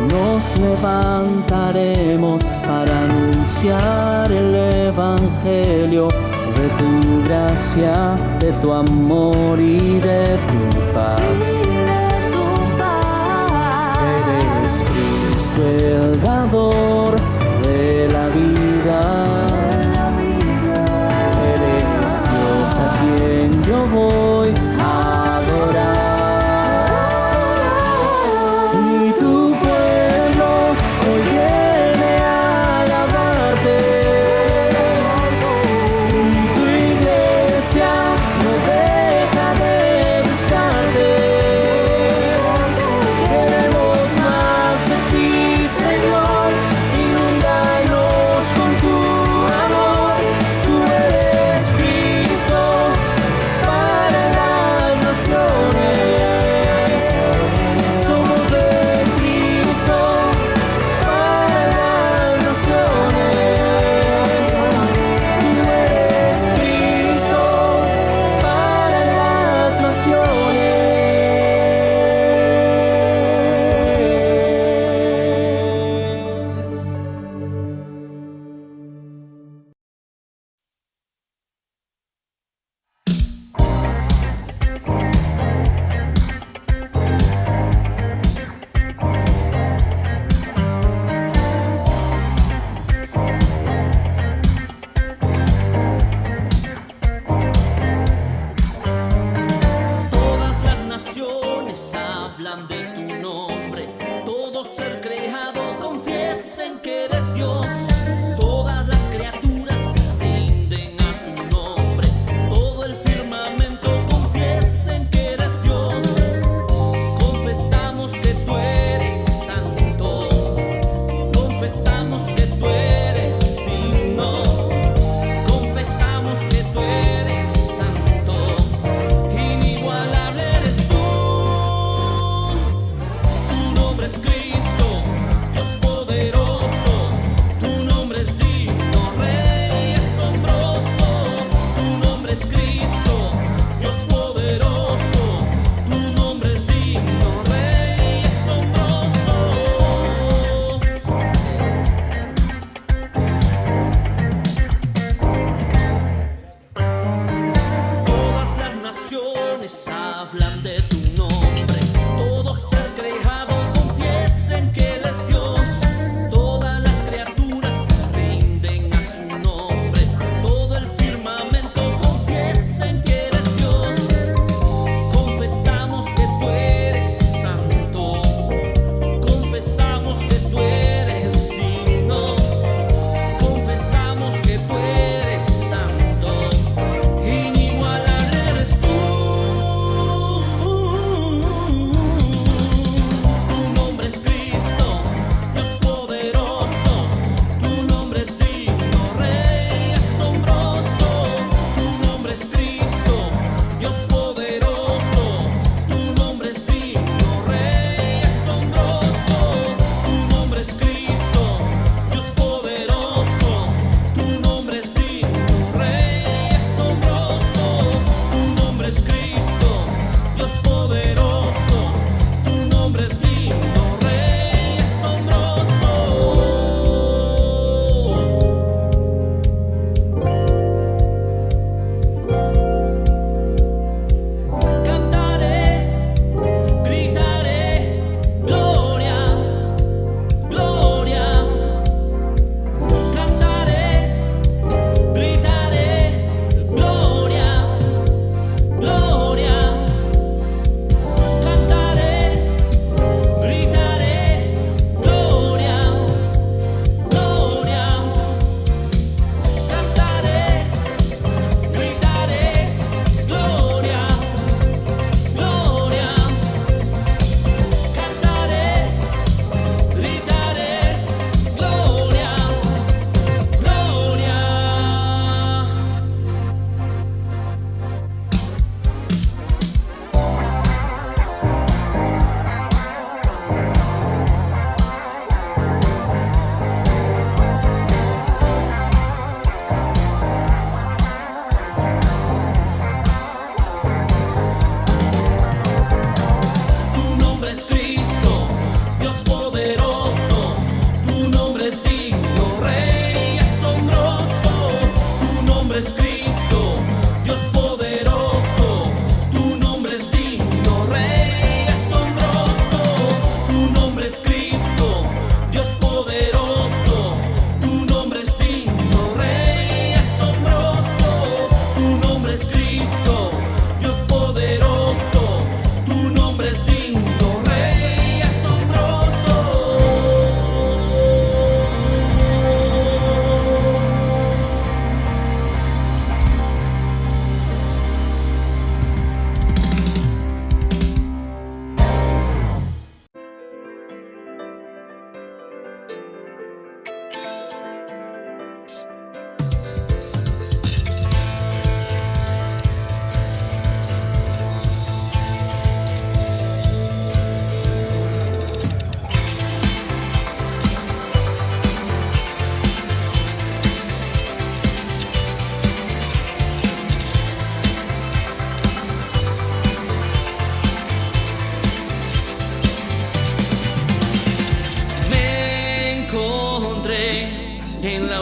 Nos levantaremos para anunciar el Evangelio de tu gracia, de tu amor y de tu paz. Eres Cristo el dador de la vida. Eres Dios a quien yo voy a adorar. Y tu pueblo hoy viene a alabarte. Y tu iglesia no deja de buscarte. Queremos más de ti, Señor. Inúndanos con tu amor. Tú eres Cristo para las naciones. Somos de Cristo para las naciones. Tú eres Cristo para las naciones. Todas las naciones hablan de tu nombre. Todo ser creado confiesen que eres Dios. Todas las criaturas se rinden a tu nombre. Todo el firmamento confiesen que eres Dios. Confesamos que tú eres santo. Confesamos que tú eres digno. Confesamos que tú eres santo. Inigualable eres tú. Tu nombre es Cristo, Dios poderoso. Tu nombre es digno, Rey asombroso. Tu nombre es Cristo, Dios poderoso. Tu nombre es digno, Rey asombroso. Todas las naciones hablan de tu nombre. Todo ser creado confiesen que eres Dios. Todas las criaturas se rinden a su nombre. Todo el firmamento confiesen que eres Dios. Confesamos que tú eres santo. Confesamos que tú eres digno. Confesamos que tú eres santo. Inigualable eres tú.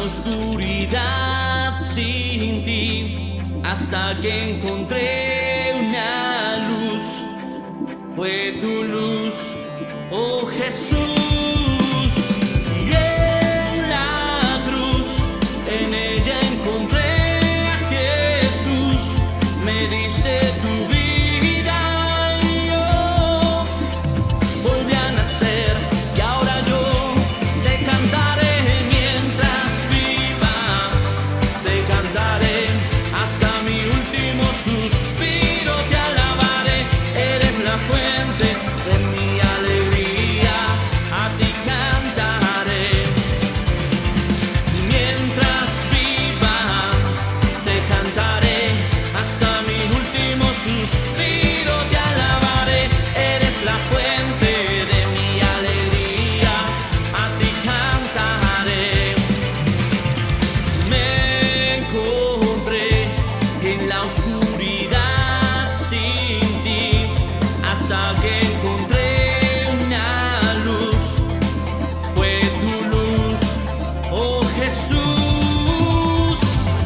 oscuridad sin ti, hasta que encontré una luz. Fue tu luz, oh Jesús. Y en la cruz, en ella encontré a Jesús. Me diste tu vida y yo volví a nacer. Y ahora yo te cantaré mientras viva, te cantaré hasta mi último suspiro. Te alabaré, eres la fuente de mi alegría, a ti cantaré. Mientras viva, te cantaré hasta mi último suspiro. Te alabaré, eres la fuente de mi alegría, a ti cantaré. Me encontré en la oscuridad sin ti, hasta que encontré una luz. Fue tu luz, oh Jesús.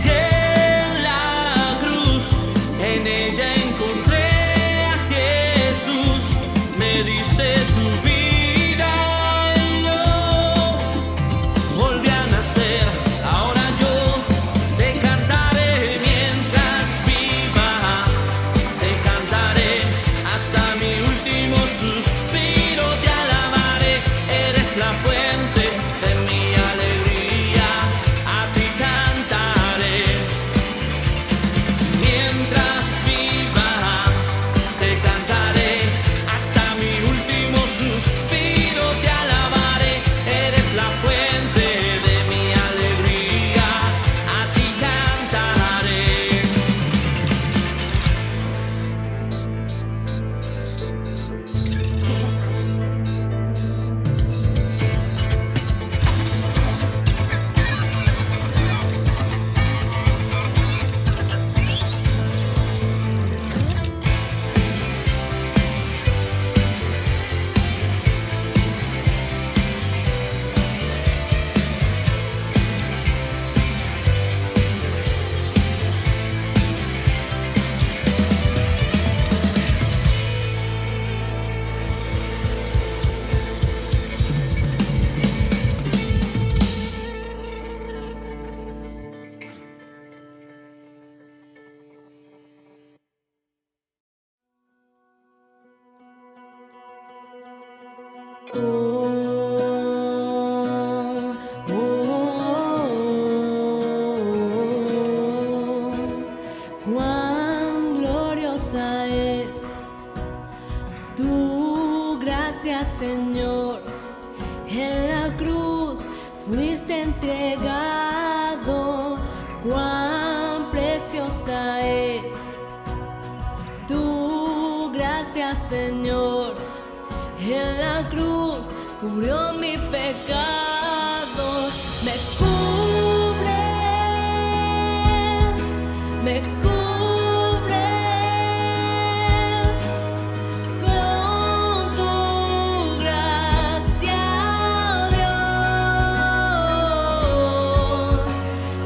Y en la cruz, en ella encontré a Jesús. Me diste tu vida y yo volví a nacer. Ahora yo te cantaré mientras viva, te cantaré hasta mi último suspiro. Te alabaré, eres la fuente de mi alegría, a ti cantaré. Mientras viva, te cantaré hasta mi último suspiro. Te alabaré, eres la fuente de mi alegría, a ti cantaré. Cuán gloriosa es tu gracia, Señor. En la cruz fuiste entregado. Cuán preciosa es tu gracia, Señor. En la cruz cubrió mi pecado. Me cubres, me cubres con tu gracia, Dios.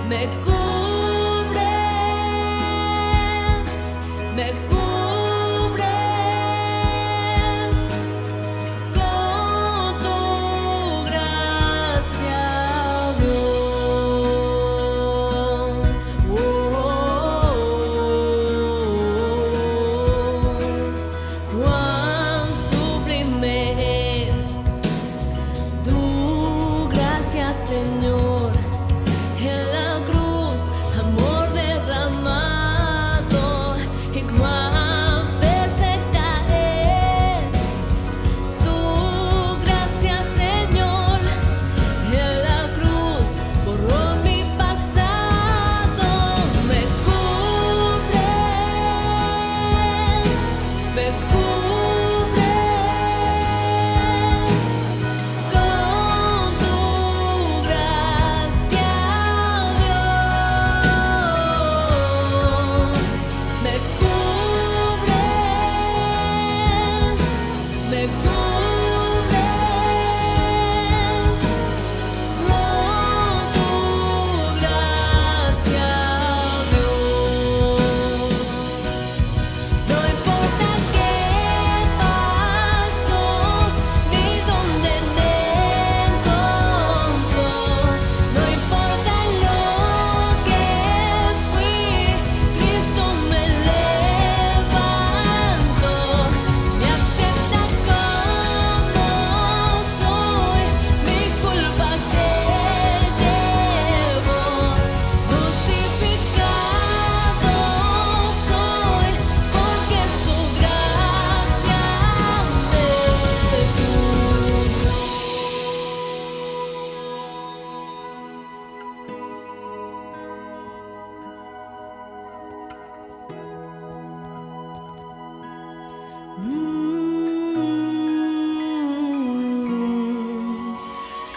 Me cubres, me cubres con tu gracia, Dios.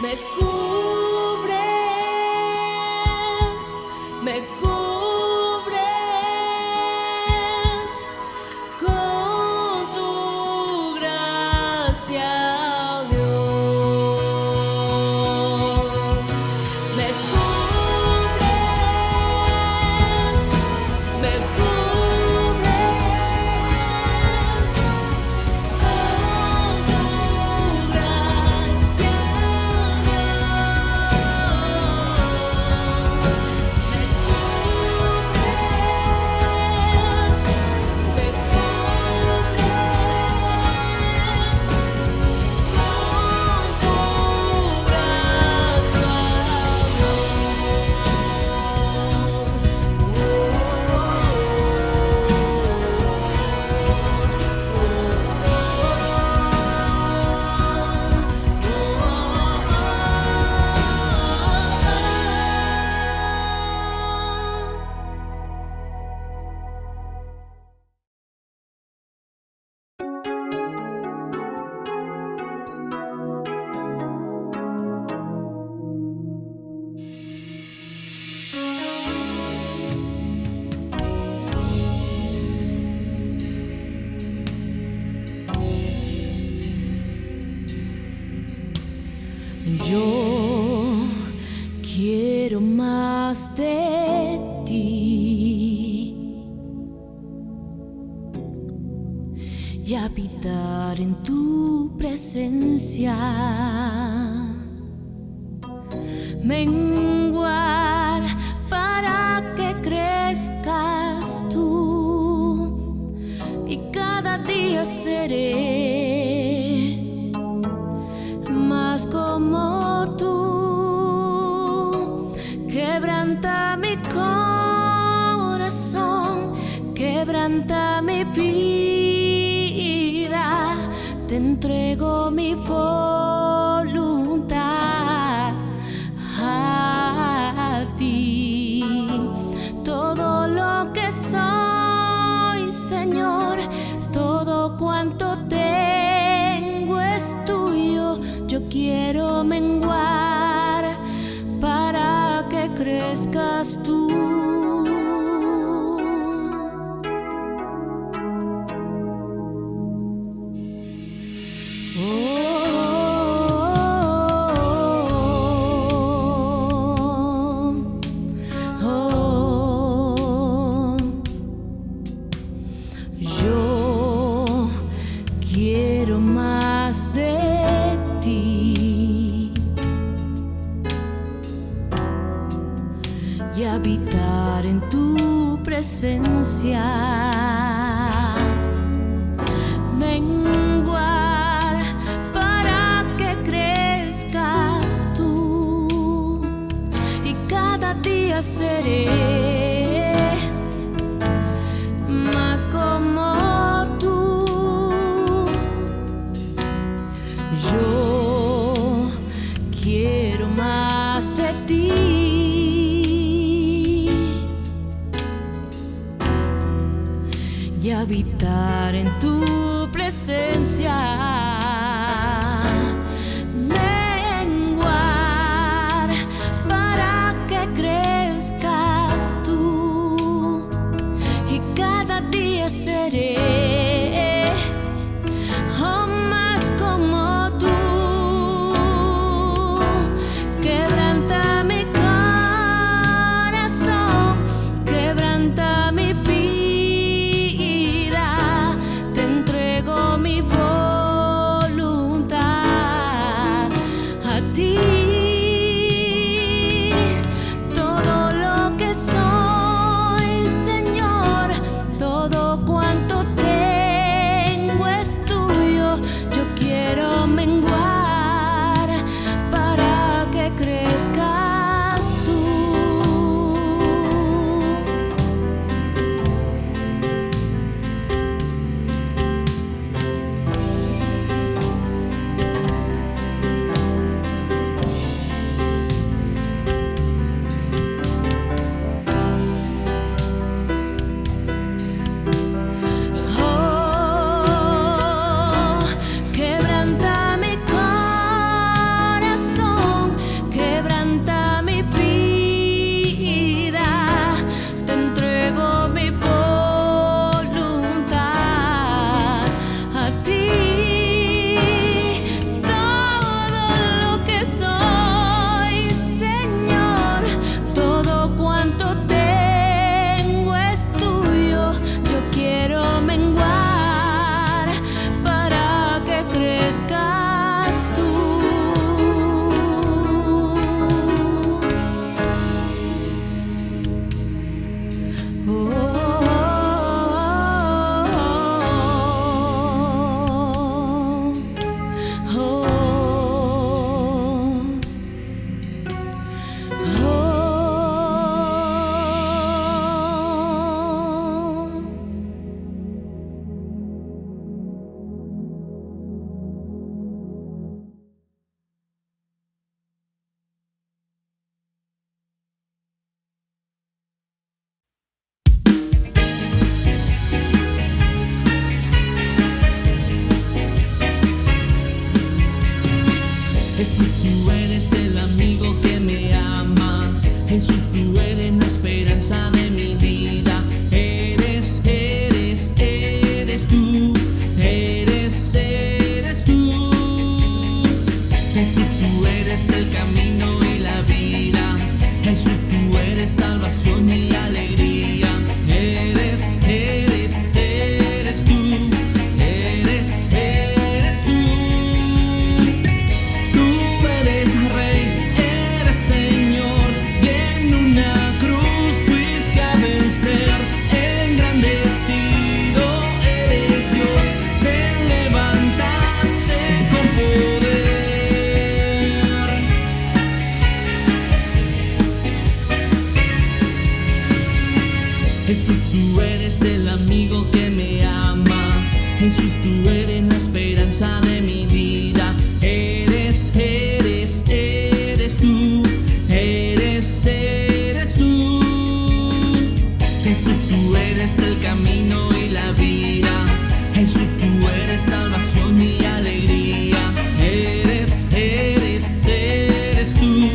me cubres, me cubres con tu gracia, Dios. Me cubres, me cubres con tu gracia, yo quiero más de ti y habitar en tu presencia, menguar para que crezcas tú y cada día seré más como tú. Quebranta mi corazón, quebranta mi vida, te entrego mi voluntad a ti. Todo lo que soy, Señor, todo cuanto tengo es tuyo. Yo quiero menguar para que crezcas tú. Yo quiero más de ti y habitar en tu presencia, menguar para que crezcas tú y cada día seré más como tú. Yo quiero más de ti y habitar en tu presencia, menguar para que crezcas tú y cada día seré más como tú. Jesús, tú eres el amigo que me ama. Jesús, tú eres la esperanza de mi vida. Eres tú. Eres tú. Jesús, tú eres el camino y la vida. Jesús, tú eres salvación y alegría. Eres tú. Eres tú. Tú eres Rey, eres Señor, y en una cruz fuiste a vencer. Engrandecido eres Dios, te levantaste con poder. Jesús, tú eres el amigo que me ama. Jesús, tú eres la esperanza de mi vida. Eres tú. Eres tú. Jesús, tú eres el camino y la vida. Jesús, tú eres salvación y alegría. Eres tú.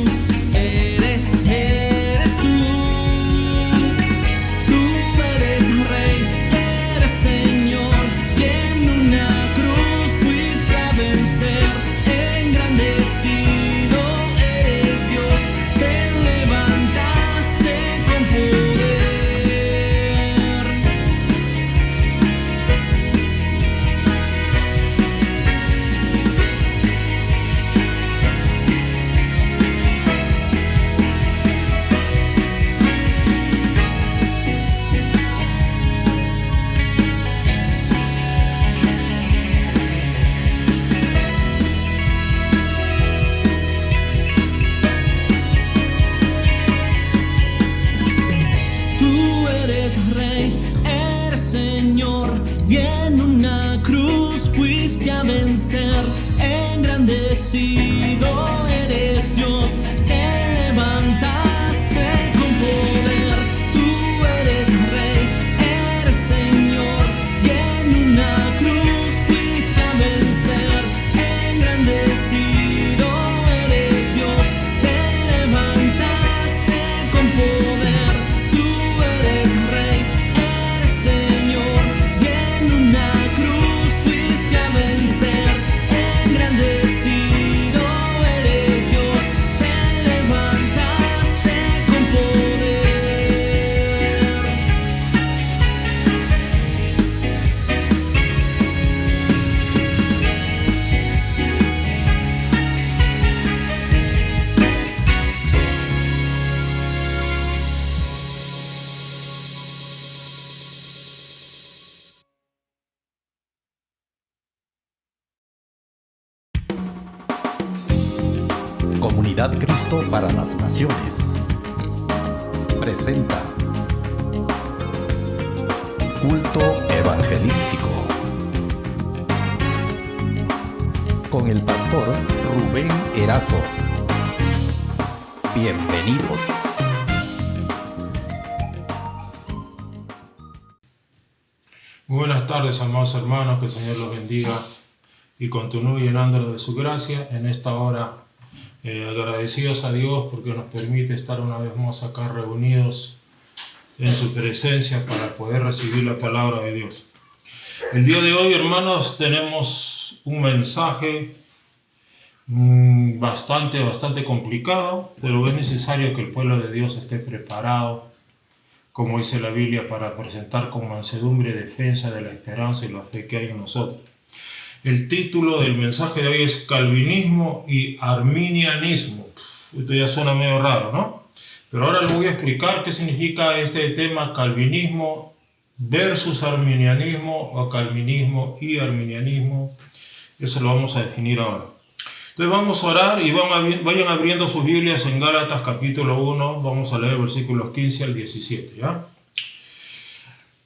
Eres tú. Tú eres Rey, eres Señor, y en una cruz fuiste a vencer. Engrandecido eres Dios, te levantaste con poder. Tú eres Rey, eres Señor, y en una cruz fuiste a vencer. Engrandecido eres Dios, te levantaste con poder. Tú eres Rey, eres Señor, y en una cruz fuiste a vencer. Engrandecido eres Dios, te levantaste con poder. Tú eres Rey, eres Señor, y en una cruz fuiste a vencer. Engrandecido eres Dios, te levantaste con poder. Comunidad Cristo para las Naciones presenta Culto Evangelístico con el pastor Rubén Erazo. Bienvenidos. Muy buenas tardes, amados hermanos, que el Señor los bendiga y continúe llenándolos de su gracia en esta hora. Agradecidos a Dios porque nos permite estar una vez más acá reunidos en su presencia para poder recibir la palabra de Dios. El día de hoy, hermanos, tenemos un mensaje bastante complicado, pero es necesario que el pueblo de Dios esté preparado, como dice la Biblia, para presentar con mansedumbre defensa de la esperanza y la fe que hay en nosotros. El título del mensaje de hoy es Calvinismo y Arminianismo. Esto ya suena medio raro, ¿no? Pero ahora les voy a explicar qué significa este tema calvinismo versus arminianismo o calvinismo y arminianismo. Eso lo vamos a definir ahora. Entonces vamos a orar y vayan abriendo sus Biblias en Gálatas capítulo 1. Vamos a leer versículos 15 al 17, ¿ya?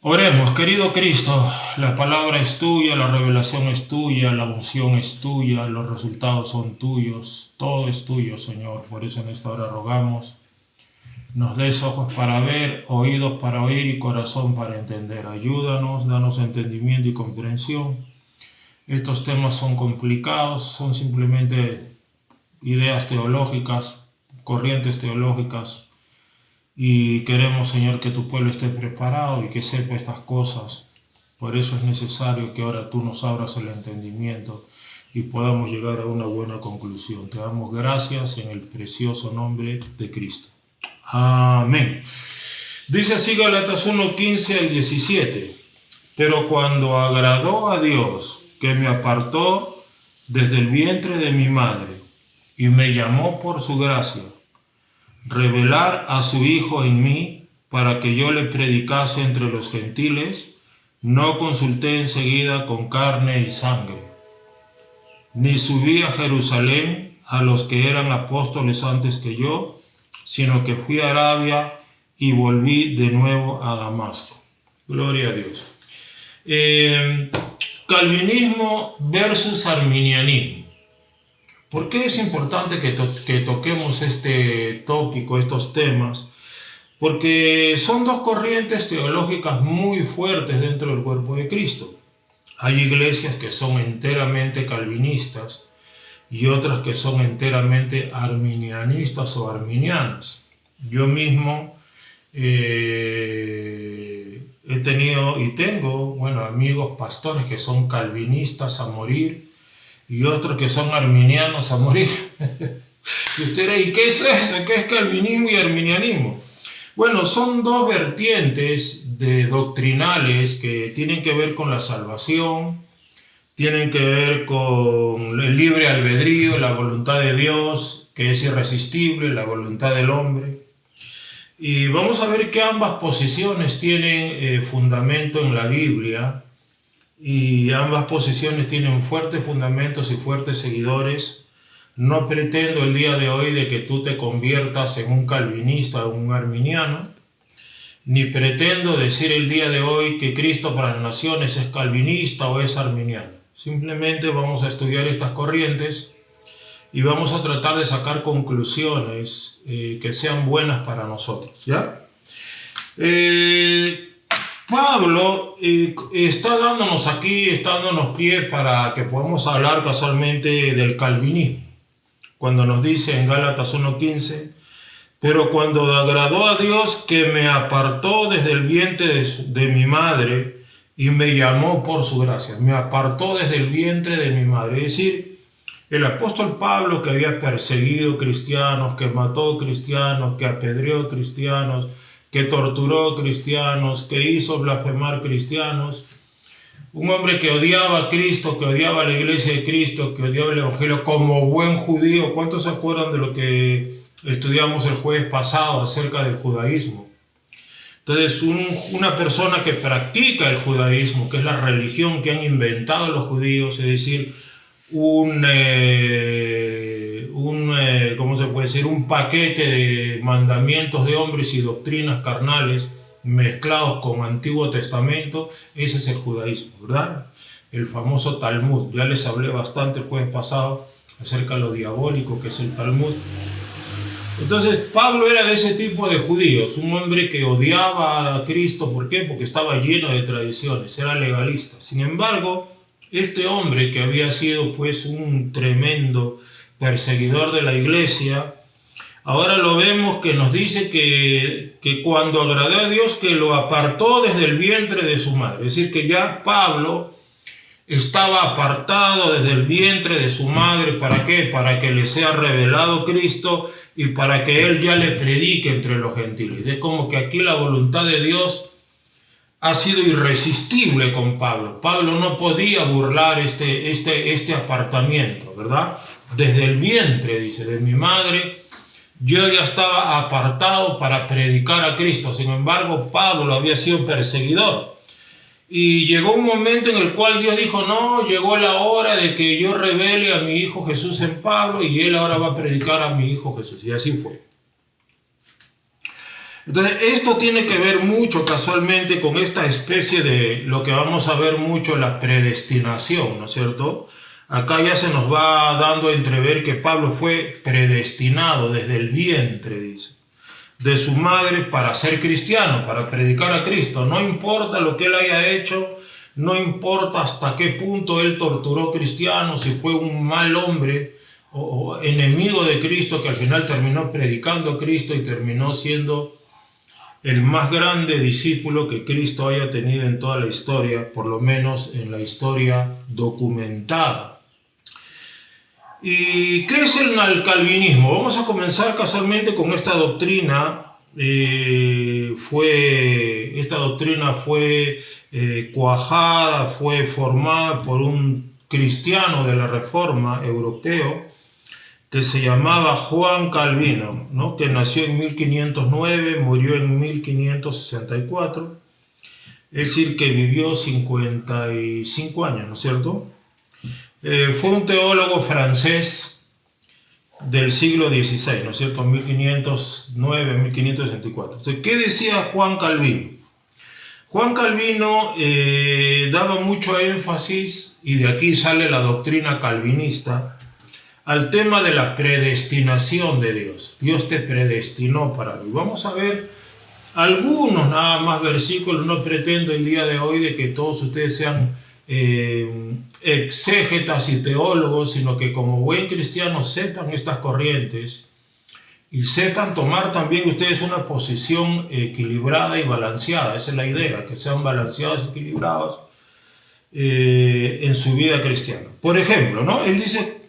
Oremos, querido Cristo, la palabra es tuya, la revelación es tuya, la unción es tuya, los resultados son tuyos, todo es tuyo, Señor. Por eso en esta hora rogamos, nos des ojos para ver, oídos para oír y corazón para entender. Ayúdanos, danos entendimiento y comprensión. Estos temas son complicados, son simplemente ideas teológicas, corrientes teológicas, y queremos, Señor, que tu pueblo esté preparado y que sepa estas cosas. Por eso es necesario que ahora tú nos abras el entendimiento y podamos llegar a una buena conclusión. Te damos gracias en el precioso nombre de Cristo. Amén. Dice así Gálatas 1:15 al 17. Pero cuando agradó a Dios, que me apartó desde el vientre de mi madre y me llamó por su gracia, revelar a su Hijo en mí para que yo le predicase entre los gentiles, no consulté enseguida con carne y sangre, ni subí a Jerusalén a los que eran apóstoles antes que yo, sino que fui a Arabia y volví de nuevo a Damasco. Gloria a Dios. Calvinismo versus arminianismo. ¿Por qué es importante que toquemos este tópico, estos temas? Porque son dos corrientes teológicas muy fuertes dentro del cuerpo de Cristo. Hay iglesias que son enteramente calvinistas y otras que son enteramente arminianistas o arminianas. Yo mismo he tenido y tengo, amigos pastores que son calvinistas a morir y otros que son arminianos a morir. Y usted dirá, ¿y qué es eso? ¿Qué es calvinismo y arminianismo? Bueno, son dos vertientes doctrinales que tienen que ver con la salvación, tienen que ver con el libre albedrío, la voluntad de Dios, que es irresistible, la voluntad del hombre. Y vamos a ver que ambas posiciones tienen fundamento en la Biblia, y ambas posiciones tienen fuertes fundamentos y fuertes seguidores. No pretendo el día de hoy de que tú te conviertas en un calvinista o un arminiano, ni pretendo decir el día de hoy que Cristo para las Naciones es calvinista o es arminiano. Simplemente vamos a estudiar estas corrientes y vamos a tratar de sacar conclusiones que sean buenas para nosotros, ¿ya? Pablo está dándonos pie para que podamos hablar casualmente del calvinismo. Cuando nos dice en Gálatas 1:15, pero cuando agradó a Dios que me apartó desde el vientre de mi madre y me llamó por su gracia, me apartó desde el vientre de mi madre. Es decir, el apóstol Pablo, que había perseguido cristianos, que mató cristianos, que apedreó cristianos, que torturó cristianos, que hizo blasfemar cristianos, un hombre que odiaba a Cristo, que odiaba a la iglesia de Cristo, que odiaba el evangelio como buen judío. ¿Cuántos se acuerdan de lo que estudiamos el jueves pasado acerca del judaísmo? Entonces, una persona que practica el judaísmo, que es la religión que han inventado los judíos, es decir, un paquete de mandamientos de hombres y doctrinas carnales mezclados con Antiguo Testamento, ese es el judaísmo, ¿verdad? El famoso Talmud. Ya les hablé bastante el jueves pasado acerca de lo diabólico que es el Talmud. Entonces, Pablo era de ese tipo de judíos, un hombre que odiaba a Cristo. ¿Por qué? Porque estaba lleno de tradiciones, era legalista. Sin embargo, este hombre que había sido pues un tremendo perseguidor de la iglesia, ahora lo vemos que nos dice que cuando agradó a Dios que lo apartó desde el vientre de su madre. Es decir, que ya Pablo estaba apartado desde el vientre de su madre. ¿Para qué? Para que le sea revelado Cristo y para que él ya le predique entre los gentiles. Es como que aquí la voluntad de Dios ha sido irresistible con Pablo. Pablo no podía burlar este apartamiento, ¿verdad? Desde el vientre, dice, de mi madre, yo ya estaba apartado para predicar a Cristo. Sin embargo, Pablo había sido perseguidor. Y llegó un momento en el cual Dios dijo, no, llegó la hora de que yo revele a mi hijo Jesús en Pablo y él ahora va a predicar a mi hijo Jesús. Y así fue. Entonces, esto tiene que ver mucho casualmente con esta especie de lo que vamos a ver mucho, la predestinación, ¿no es cierto? Acá ya se nos va dando a entrever que Pablo fue predestinado desde el vientre, dice, de su madre para ser cristiano, para predicar a Cristo. No importa lo que él haya hecho, no importa hasta qué punto él torturó cristianos, si fue un mal hombre o enemigo de Cristo, que al final terminó predicando a Cristo y terminó siendo el más grande discípulo que Cristo haya tenido en toda la historia, por lo menos en la historia documentada. ¿Y qué es el calvinismo? Vamos a comenzar casualmente con esta doctrina. Esta doctrina fue cuajada, fue formada por un cristiano de la Reforma europeo que se llamaba Juan Calvino, ¿no? Que nació en 1509, murió en 1564, es decir, que vivió 55 años, ¿no es cierto? Fue un teólogo francés del siglo XVI, ¿no es cierto? 1509, 1564. Entonces, ¿qué decía Juan Calvino? Juan Calvino daba mucho énfasis, y de aquí sale la doctrina calvinista, al tema de la predestinación de Dios. Dios te predestinó para algo. Vamos a ver algunos nada más versículos. No pretendo el día de hoy de que todos ustedes sean exégetas y teólogos, sino que como buen cristiano sepan estas corrientes y sepan tomar también ustedes una posición equilibrada y balanceada. Esa es la idea, que sean balanceados y equilibrados en su vida cristiana. Por ejemplo, ¿no? Él dice: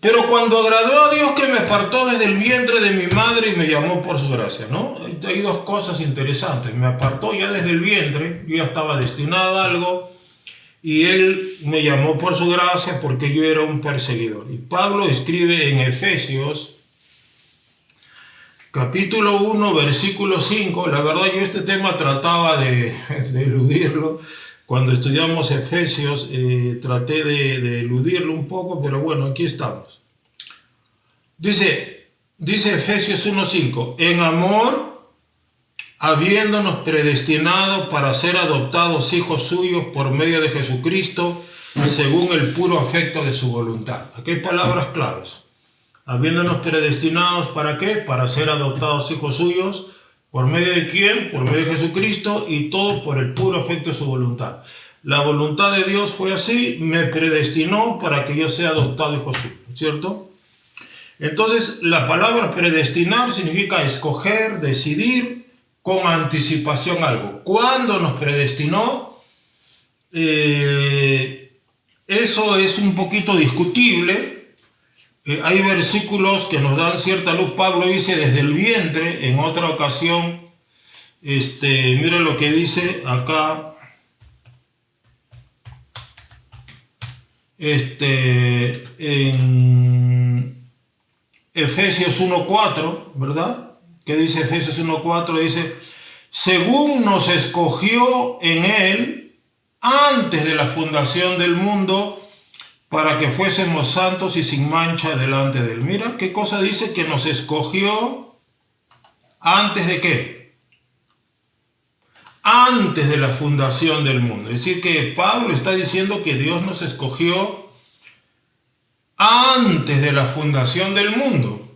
pero cuando agradó a Dios que me apartó desde el vientre de mi madre y me llamó por su gracia, ¿no? Hay dos cosas interesantes. Me apartó ya desde el vientre, yo ya estaba destinado a algo, y Él me llamó por su gracia porque yo era un perseguidor. Y Pablo escribe en Efesios, capítulo 1, versículo 5. La verdad, yo este tema trataba de eludirlo. Cuando estudiamos Efesios, traté de eludirlo un poco, pero bueno, aquí estamos. Dice Efesios 1:5, en amor, habiéndonos predestinado para ser adoptados hijos suyos por medio de Jesucristo, según el puro afecto de su voluntad. Aquí hay palabras claves. Habiéndonos predestinados, ¿para qué? Para ser adoptados hijos suyos. ¿Por medio de quién? Por medio de Jesucristo, y todo por el puro afecto de su voluntad. La voluntad de Dios fue así, me predestinó para que yo sea adoptado hijo suyo, ¿cierto? Entonces, la palabra predestinar significa escoger, decidir con anticipación algo. ¿Cuándo nos predestinó? Eso es un poquito discutible. Hay versículos que nos dan cierta luz. Pablo dice desde el vientre. En otra ocasión, miren lo que dice acá, en Efesios 1:4, ¿verdad? ¿Qué dice Efesios 1:4? Dice: según nos escogió en Él antes de la fundación del mundo, para que fuésemos santos y sin mancha delante de Él. Mira qué cosa dice, que nos escogió antes de qué. Antes de la fundación del mundo. Es decir, que Pablo está diciendo que Dios nos escogió antes de la fundación del mundo.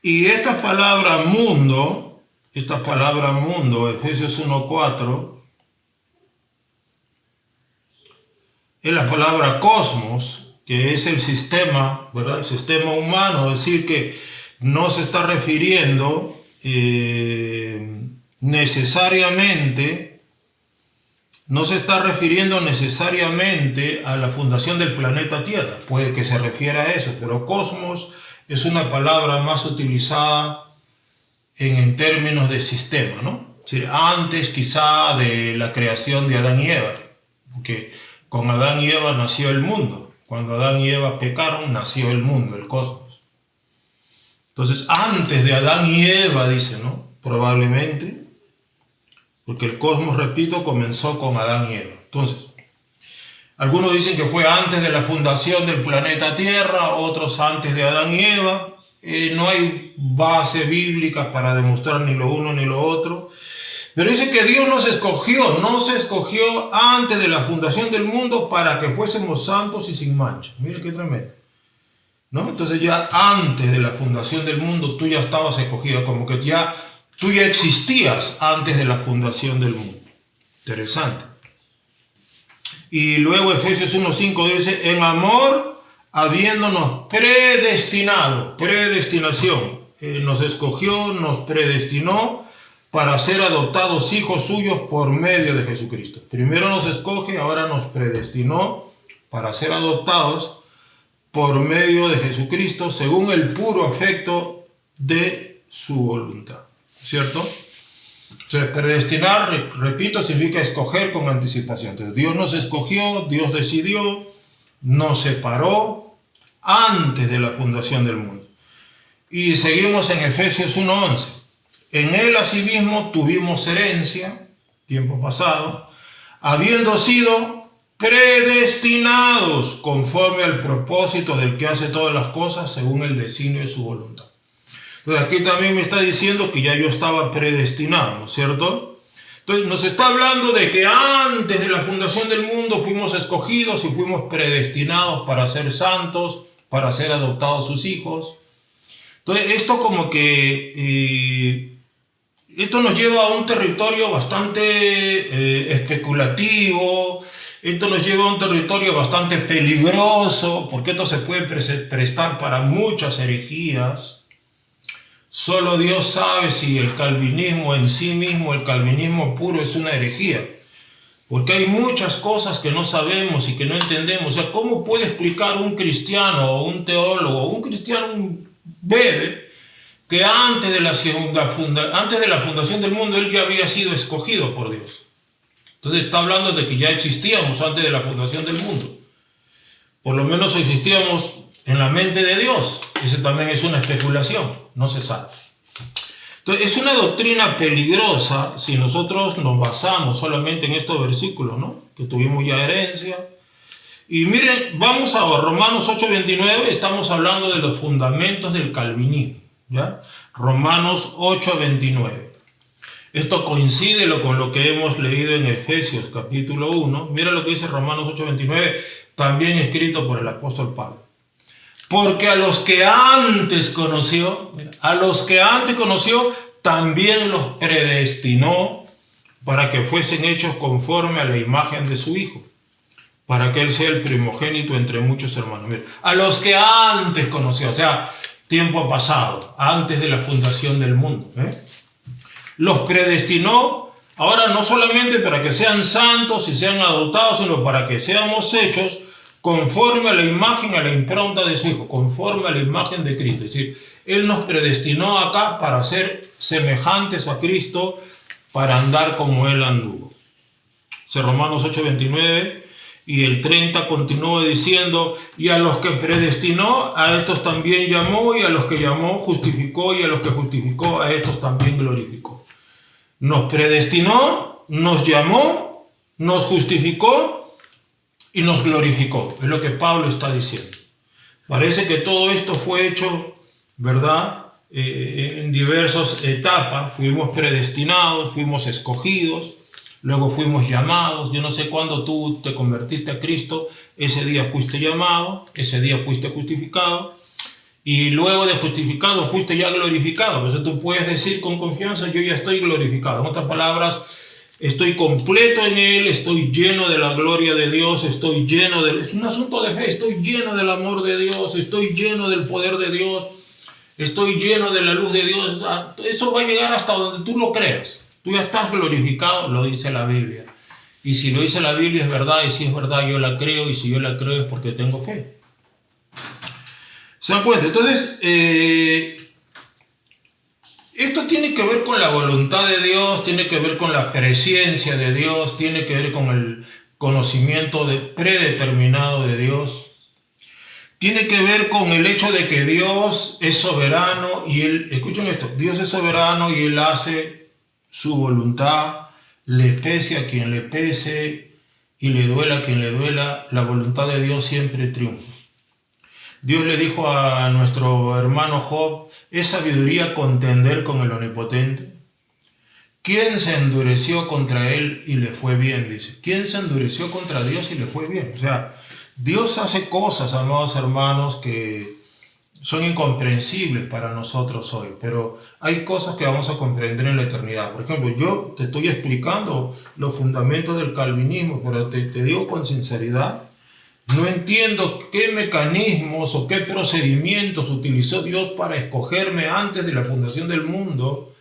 Y esta palabra mundo, Efesios 1:4, es la palabra cosmos, que es el sistema, ¿verdad? El sistema humano. Es decir, que no se está refiriendo necesariamente a la fundación del planeta Tierra. Puede que se refiera a eso, pero cosmos es una palabra más utilizada en términos de sistema, ¿no? Es decir, antes quizá de la creación de Adán y Eva, porque con Adán y Eva nació el mundo. Cuando Adán y Eva pecaron, nació el mundo, el cosmos. Entonces, antes de Adán y Eva, dice, ¿no? Probablemente, porque el cosmos, repito, comenzó con Adán y Eva. Entonces, algunos dicen que fue antes de la fundación del planeta Tierra, otros antes de Adán y Eva. No hay base bíblica para demostrar ni lo uno ni lo otro. Pero dice que Dios nos escogió antes de la fundación del mundo para que fuésemos santos y sin mancha. Mira qué tremendo, ¿no? Entonces ya antes de la fundación del mundo tú ya estabas escogido, como que tú ya existías antes de la fundación del mundo. Interesante. Y luego Efesios 1:5 dice: en amor, habiéndonos predestinado, predestinación, nos escogió, nos predestinó para ser adoptados hijos suyos por medio de Jesucristo. Primero nos escoge, ahora nos predestinó para ser adoptados por medio de Jesucristo, según el puro afecto de su voluntad, ¿cierto? O sea, predestinar, repito, significa escoger con anticipación. Entonces, Dios nos escogió, Dios decidió, nos separó antes de la fundación del mundo. Y seguimos en Efesios 1:11. En Él asimismo tuvimos herencia, tiempo pasado, habiendo sido predestinados conforme al propósito del que hace todas las cosas según el designio de su voluntad. Entonces aquí también me está diciendo que ya yo estaba predestinado, ¿no es cierto? Entonces nos está hablando de que antes de la fundación del mundo fuimos escogidos y fuimos predestinados para ser santos, para ser adoptados sus hijos. Entonces esto como que esto nos lleva a un territorio bastante especulativo. Esto nos lleva a un territorio bastante peligroso, porque esto se puede prestar para muchas herejías. Solo Dios sabe si el calvinismo en sí mismo, el calvinismo puro, es una herejía. Porque hay muchas cosas que no sabemos y que no entendemos. O sea, ¿cómo puede explicar un cristiano o un teólogo o un cristiano, un bebé, que antes de la fundación del mundo él ya había sido escogido por Dios? Entonces está hablando de que ya existíamos antes de la fundación del mundo. Por lo menos existíamos en la mente de Dios. Esa también es una especulación, no se sabe. Entonces es una doctrina peligrosa si nosotros nos basamos solamente en estos versículos, ¿no? Que tuvimos ya herencia. Y miren, vamos a Romanos 8:29, estamos hablando de los fundamentos del calvinismo, ¿ya? Romanos 8:29. Esto coincide con lo que hemos leído en Efesios capítulo 1. Mira lo que dice Romanos 8:29, también escrito por el apóstol Pablo. Porque a los que antes conoció, también los predestinó para que fuesen hechos conforme a la imagen de su Hijo, para que Él sea el primogénito entre muchos hermanos. Mira, a los que antes conoció, o sea, tiempo pasado, antes de la fundación del mundo, los predestinó, ahora no solamente para que sean santos y sean adoptados, sino para que seamos hechos conforme a la imagen, a la impronta de su Hijo, conforme a la imagen de Cristo. Es decir, Él nos predestinó acá para ser semejantes a Cristo, para andar como Él anduvo. Romanos 8:29 y el 30 continúa diciendo, y a los que predestinó, a estos también llamó, y a los que llamó, justificó, y a los que justificó, a estos también glorificó. Nos predestinó, nos llamó, nos justificó y nos glorificó. Es lo que Pablo está diciendo. Parece que todo esto fue hecho, ¿verdad? En diversas etapas. Fuimos predestinados, fuimos escogidos, luego fuimos llamados. Yo no sé cuándo tú te convertiste a Cristo, ese día fuiste llamado, ese día fuiste justificado, y luego de justificado fuiste ya glorificado. Por eso tú puedes decir con confianza, yo ya estoy glorificado. En otras palabras, estoy completo en Él, estoy lleno de la gloria de Dios, es un asunto de fe, estoy lleno del amor de Dios, estoy lleno del poder de Dios, estoy lleno de la luz de Dios. Eso va a llegar hasta donde tú lo creas. Tú ya estás glorificado, lo dice la Biblia. Y si lo dice la Biblia es verdad, y si es verdad yo la creo, y si yo la creo es porque tengo fe. ¿Se dan cuenta? Entonces, esto tiene que ver con la voluntad de Dios, tiene que ver con la presencia de Dios, tiene que ver con el conocimiento predeterminado de Dios. Tiene que ver con el hecho de que Dios es soberano y Él, escuchen esto, Dios es soberano y Él hace su voluntad, le pese a quien le pese y le duela a quien le duela, la voluntad de Dios siempre triunfa. Dios le dijo a nuestro hermano Job, ¿es sabiduría contender con el Omnipotente? ¿Quién se endureció contra él y le fue bien? Dice. ¿Quién se endureció contra Dios y le fue bien? O sea, Dios hace cosas, amados hermanos, que son incomprensibles para nosotros hoy, pero hay cosas que vamos a comprender en la eternidad. Por ejemplo, yo te estoy explicando los fundamentos del calvinismo, pero te digo con sinceridad, No entiendo qué mecanismos o qué procedimientos utilizó Dios para escogerme antes de la fundación del mundo.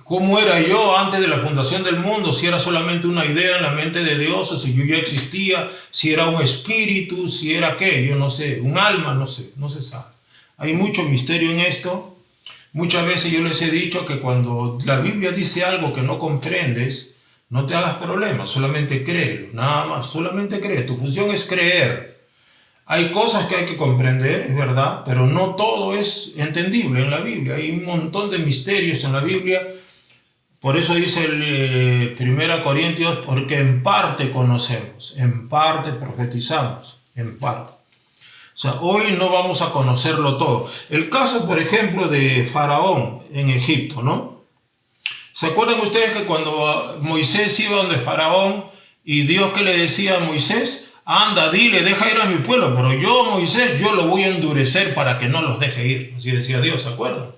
¿Cómo era yo antes de la fundación del mundo? Si era solamente una idea en la mente de Dios, o si yo ya existía, si era un espíritu, si era qué, yo no sé, un alma, no se sabe. Hay mucho misterio en esto. Muchas veces yo les he dicho que cuando la Biblia dice algo que no comprendes, no te hagas problemas, solamente créelo, nada más, solamente cree. Tu función es creer. Hay cosas que hay que comprender, es verdad, pero no todo es entendible en la Biblia. Hay un montón de misterios en la Biblia. Por eso dice el 1 Corintios, porque en parte conocemos, en parte profetizamos, en parte. O sea, hoy no vamos a conocerlo todo. El caso, por ejemplo, de Faraón en Egipto, ¿no? ¿Se acuerdan ustedes que cuando Moisés iba donde Faraón y Dios que le decía a Moisés? Anda, dile, deja ir a mi pueblo, pero yo, Moisés, yo lo voy a endurecer para que no los deje ir. Así decía Dios, ¿se acuerdan?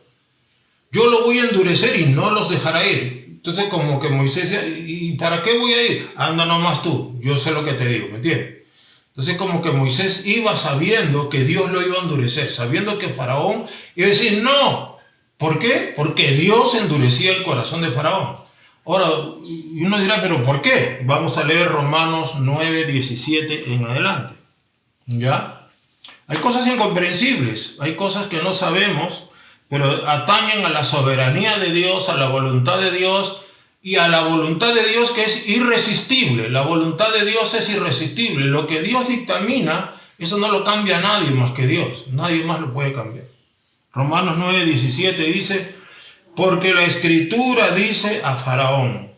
Yo lo voy a endurecer y no los dejará ir. Entonces como que Moisés, ¿y para qué voy a ir? Anda nomás tú, yo sé lo que te digo, ¿me entiendes? Entonces como que Moisés iba sabiendo que Dios lo iba a endurecer, sabiendo que Faraón iba a decir no. ¿Por qué? Porque Dios endurecía el corazón de Faraón. Ahora, uno dirá, ¿pero por qué? Vamos a leer Romanos 9, 17 en adelante. ¿Ya? Hay cosas incomprensibles, hay cosas que no sabemos, pero atañen a la soberanía de Dios, a la voluntad de Dios y a la voluntad de Dios que es irresistible. La voluntad de Dios es irresistible. Lo que Dios dictamina, eso no lo cambia nadie más que Dios. Nadie más lo puede cambiar. Romanos 9, 17 dice, porque la Escritura dice a Faraón,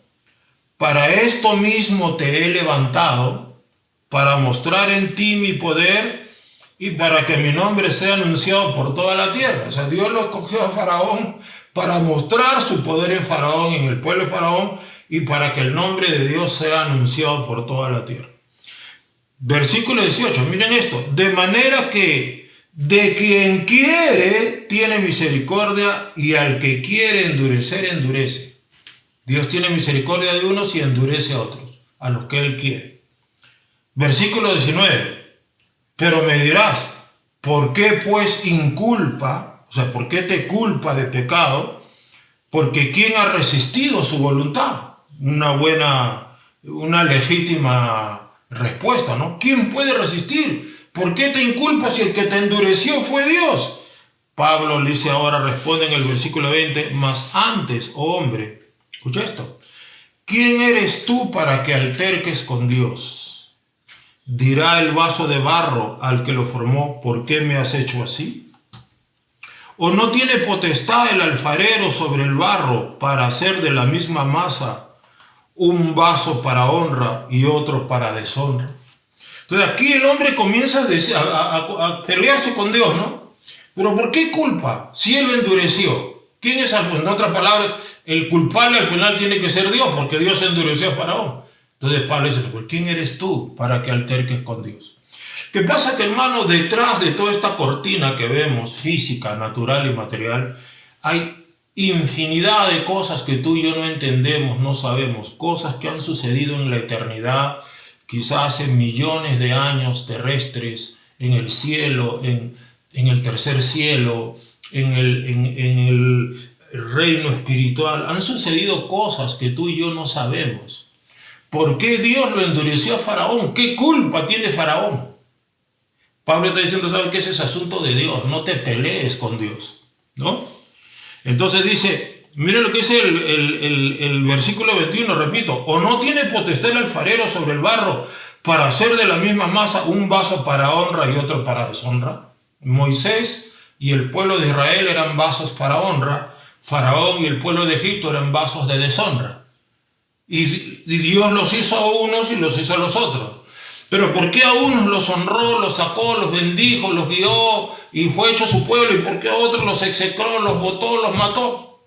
para esto mismo te he levantado, para mostrar en ti mi poder y para que mi nombre sea anunciado por toda la tierra. O sea, Dios lo escogió a Faraón para mostrar su poder en Faraón, en el pueblo de Faraón, y para que el nombre de Dios sea anunciado por toda la tierra. Versículo 18, miren esto, de manera que de quien quiere tiene misericordia y al que quiere endurecer, endurece. Dios tiene misericordia de unos y endurece a otros, a los que Él quiere. Versículo 19. Pero me dirás, ¿por qué pues inculpa? O sea, ¿por qué te culpa de pecado? Porque ¿quién ha resistido su voluntad? Una legítima respuesta, ¿no? ¿Quién puede resistir? ¿Por qué te inculpas si el que te endureció fue Dios? Pablo le dice ahora, responde en el versículo 20, mas antes, oh hombre, escucha esto, ¿quién eres tú para que alterques con Dios? Dirá el vaso de barro al que lo formó, ¿por qué me has hecho así? ¿O no tiene potestad el alfarero sobre el barro para hacer de la misma masa un vaso para honra y otro para deshonra? Entonces aquí el hombre comienza a pelearse con Dios, ¿no? Pero ¿por qué culpa? Si Él lo endureció. ¿Quién es? En otras palabras, el culpable al final tiene que ser Dios, porque Dios endureció a Faraón. Entonces Pablo dice, ¿quién eres tú para que alterques con Dios? ¿Qué pasa? Que, hermano, detrás de toda esta cortina que vemos, física, natural y material, hay infinidad de cosas que tú y yo no entendemos, no sabemos, cosas que han sucedido en la eternidad, quizás en millones de años terrestres, en el cielo, en el tercer cielo, en el reino espiritual. Han sucedido cosas que tú y yo no sabemos. ¿Por qué Dios lo endureció a Faraón? ¿Qué culpa tiene Faraón? Pablo está diciendo, ¿saben qué? Ese es asunto de Dios, no te pelees con Dios, ¿no? Entonces dice, miren lo que dice el versículo 21, repito, ¿o no tiene potestad el alfarero sobre el barro para hacer de la misma masa un vaso para honra y otro para deshonra? Moisés y el pueblo de Israel eran vasos para honra, Faraón y el pueblo de Egipto eran vasos de deshonra. Y Dios los hizo a unos y los hizo a los otros. Pero ¿por qué a unos los honró, los sacó, los bendijo, los guió y fue hecho su pueblo? ¿Y por qué a otros los execró, los botó, los mató?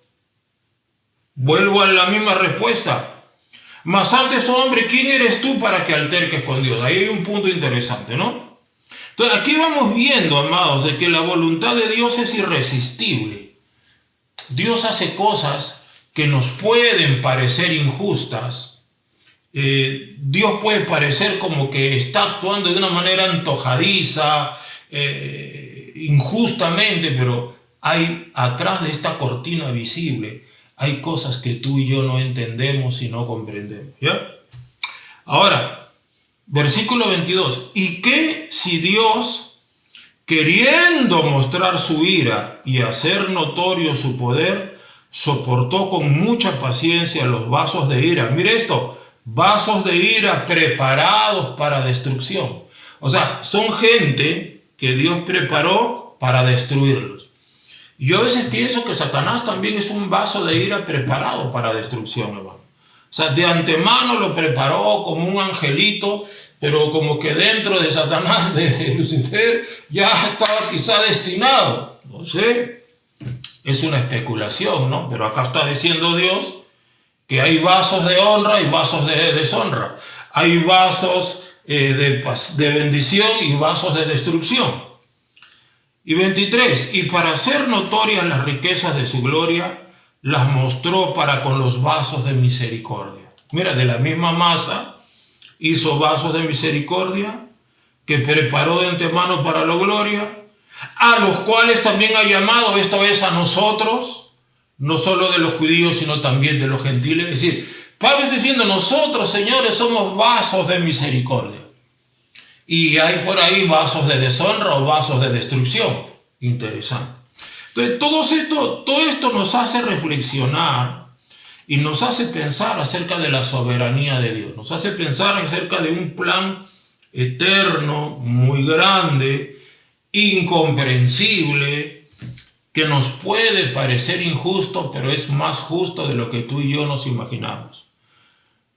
Vuelvo a la misma respuesta. Mas antes, hombre, ¿quién eres tú para que alterques con Dios? Ahí hay un punto interesante, ¿no? Entonces, aquí vamos viendo, amados, de que la voluntad de Dios es irresistible. Dios hace cosas que nos pueden parecer injustas, Dios puede parecer como que está actuando de una manera antojadiza, injustamente, pero hay atrás de esta cortina visible, hay cosas que tú y yo no entendemos y no comprendemos, ¿ya? Ahora, versículo 22. ¿Y qué si Dios, queriendo mostrar su ira y hacer notorio su poder, soportó con mucha paciencia los vasos de ira? Mire esto, vasos de ira preparados para destrucción. O sea, son gente que Dios preparó para destruirlos. Yo a veces pienso que Satanás también es un vaso de ira preparado para destrucción, hermano. O sea, de antemano lo preparó como un angelito, pero como que dentro de Satanás, de Lucifer, ya estaba quizá destinado. No sé, es una especulación, ¿no? Pero acá está diciendo Dios que hay vasos de honra y vasos de deshonra. Hay vasos de bendición y vasos de destrucción. Y 23, y para hacer notorias las riquezas de su gloria, las mostró para con los vasos de misericordia. Mira, de la misma masa hizo vasos de misericordia que preparó de antemano para la gloria, a los cuales también ha llamado, esto es a nosotros, no solo de los judíos, sino también de los gentiles. Es decir, Pablo está diciendo, nosotros, señores, somos vasos de misericordia. Y hay por ahí vasos de deshonra o vasos de destrucción. Interesante. Entonces, todo esto nos hace reflexionar y nos hace pensar acerca de la soberanía de Dios. Nos hace pensar acerca de un plan eterno, muy grande, incomprensible, que nos puede parecer injusto, pero es más justo de lo que tú y yo nos imaginamos.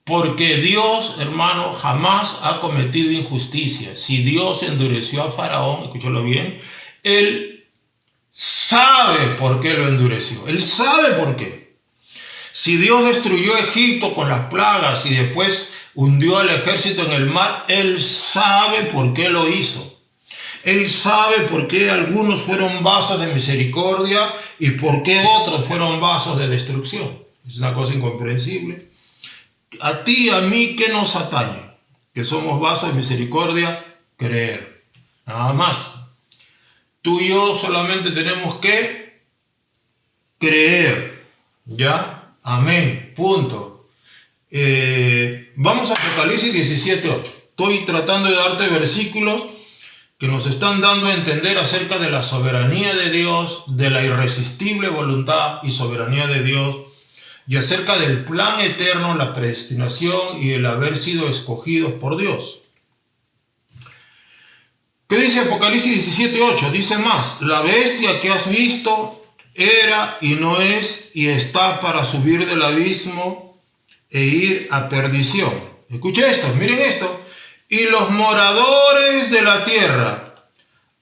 Porque Dios, hermano, jamás ha cometido injusticia. Si Dios endureció a Faraón, escúchalo bien, Él sabe por qué lo endureció. Él sabe por qué. Si Dios destruyó Egipto con las plagas y después hundió al ejército en el mar, Él sabe por qué lo hizo. Él sabe por qué algunos fueron vasos de misericordia y por qué otros fueron vasos de destrucción. Es una cosa incomprensible. A ti y a mí, ¿qué nos atañe? Que somos vasos de misericordia, creer. Nada más. Tú y yo solamente tenemos que creer. ¿Ya? Amén. Punto. Vamos a Apocalipsis 17:8. Estoy tratando de darte versículos que nos están dando a entender acerca de la soberanía de Dios, de la irresistible voluntad y soberanía de Dios, y acerca del plan eterno, la predestinación y el haber sido escogidos por Dios. ¿Qué dice Apocalipsis 17:8? Dice más, la bestia que has visto era y no es y está para subir del abismo e ir a perdición. Escuchen esto, miren esto. Y los moradores de la tierra,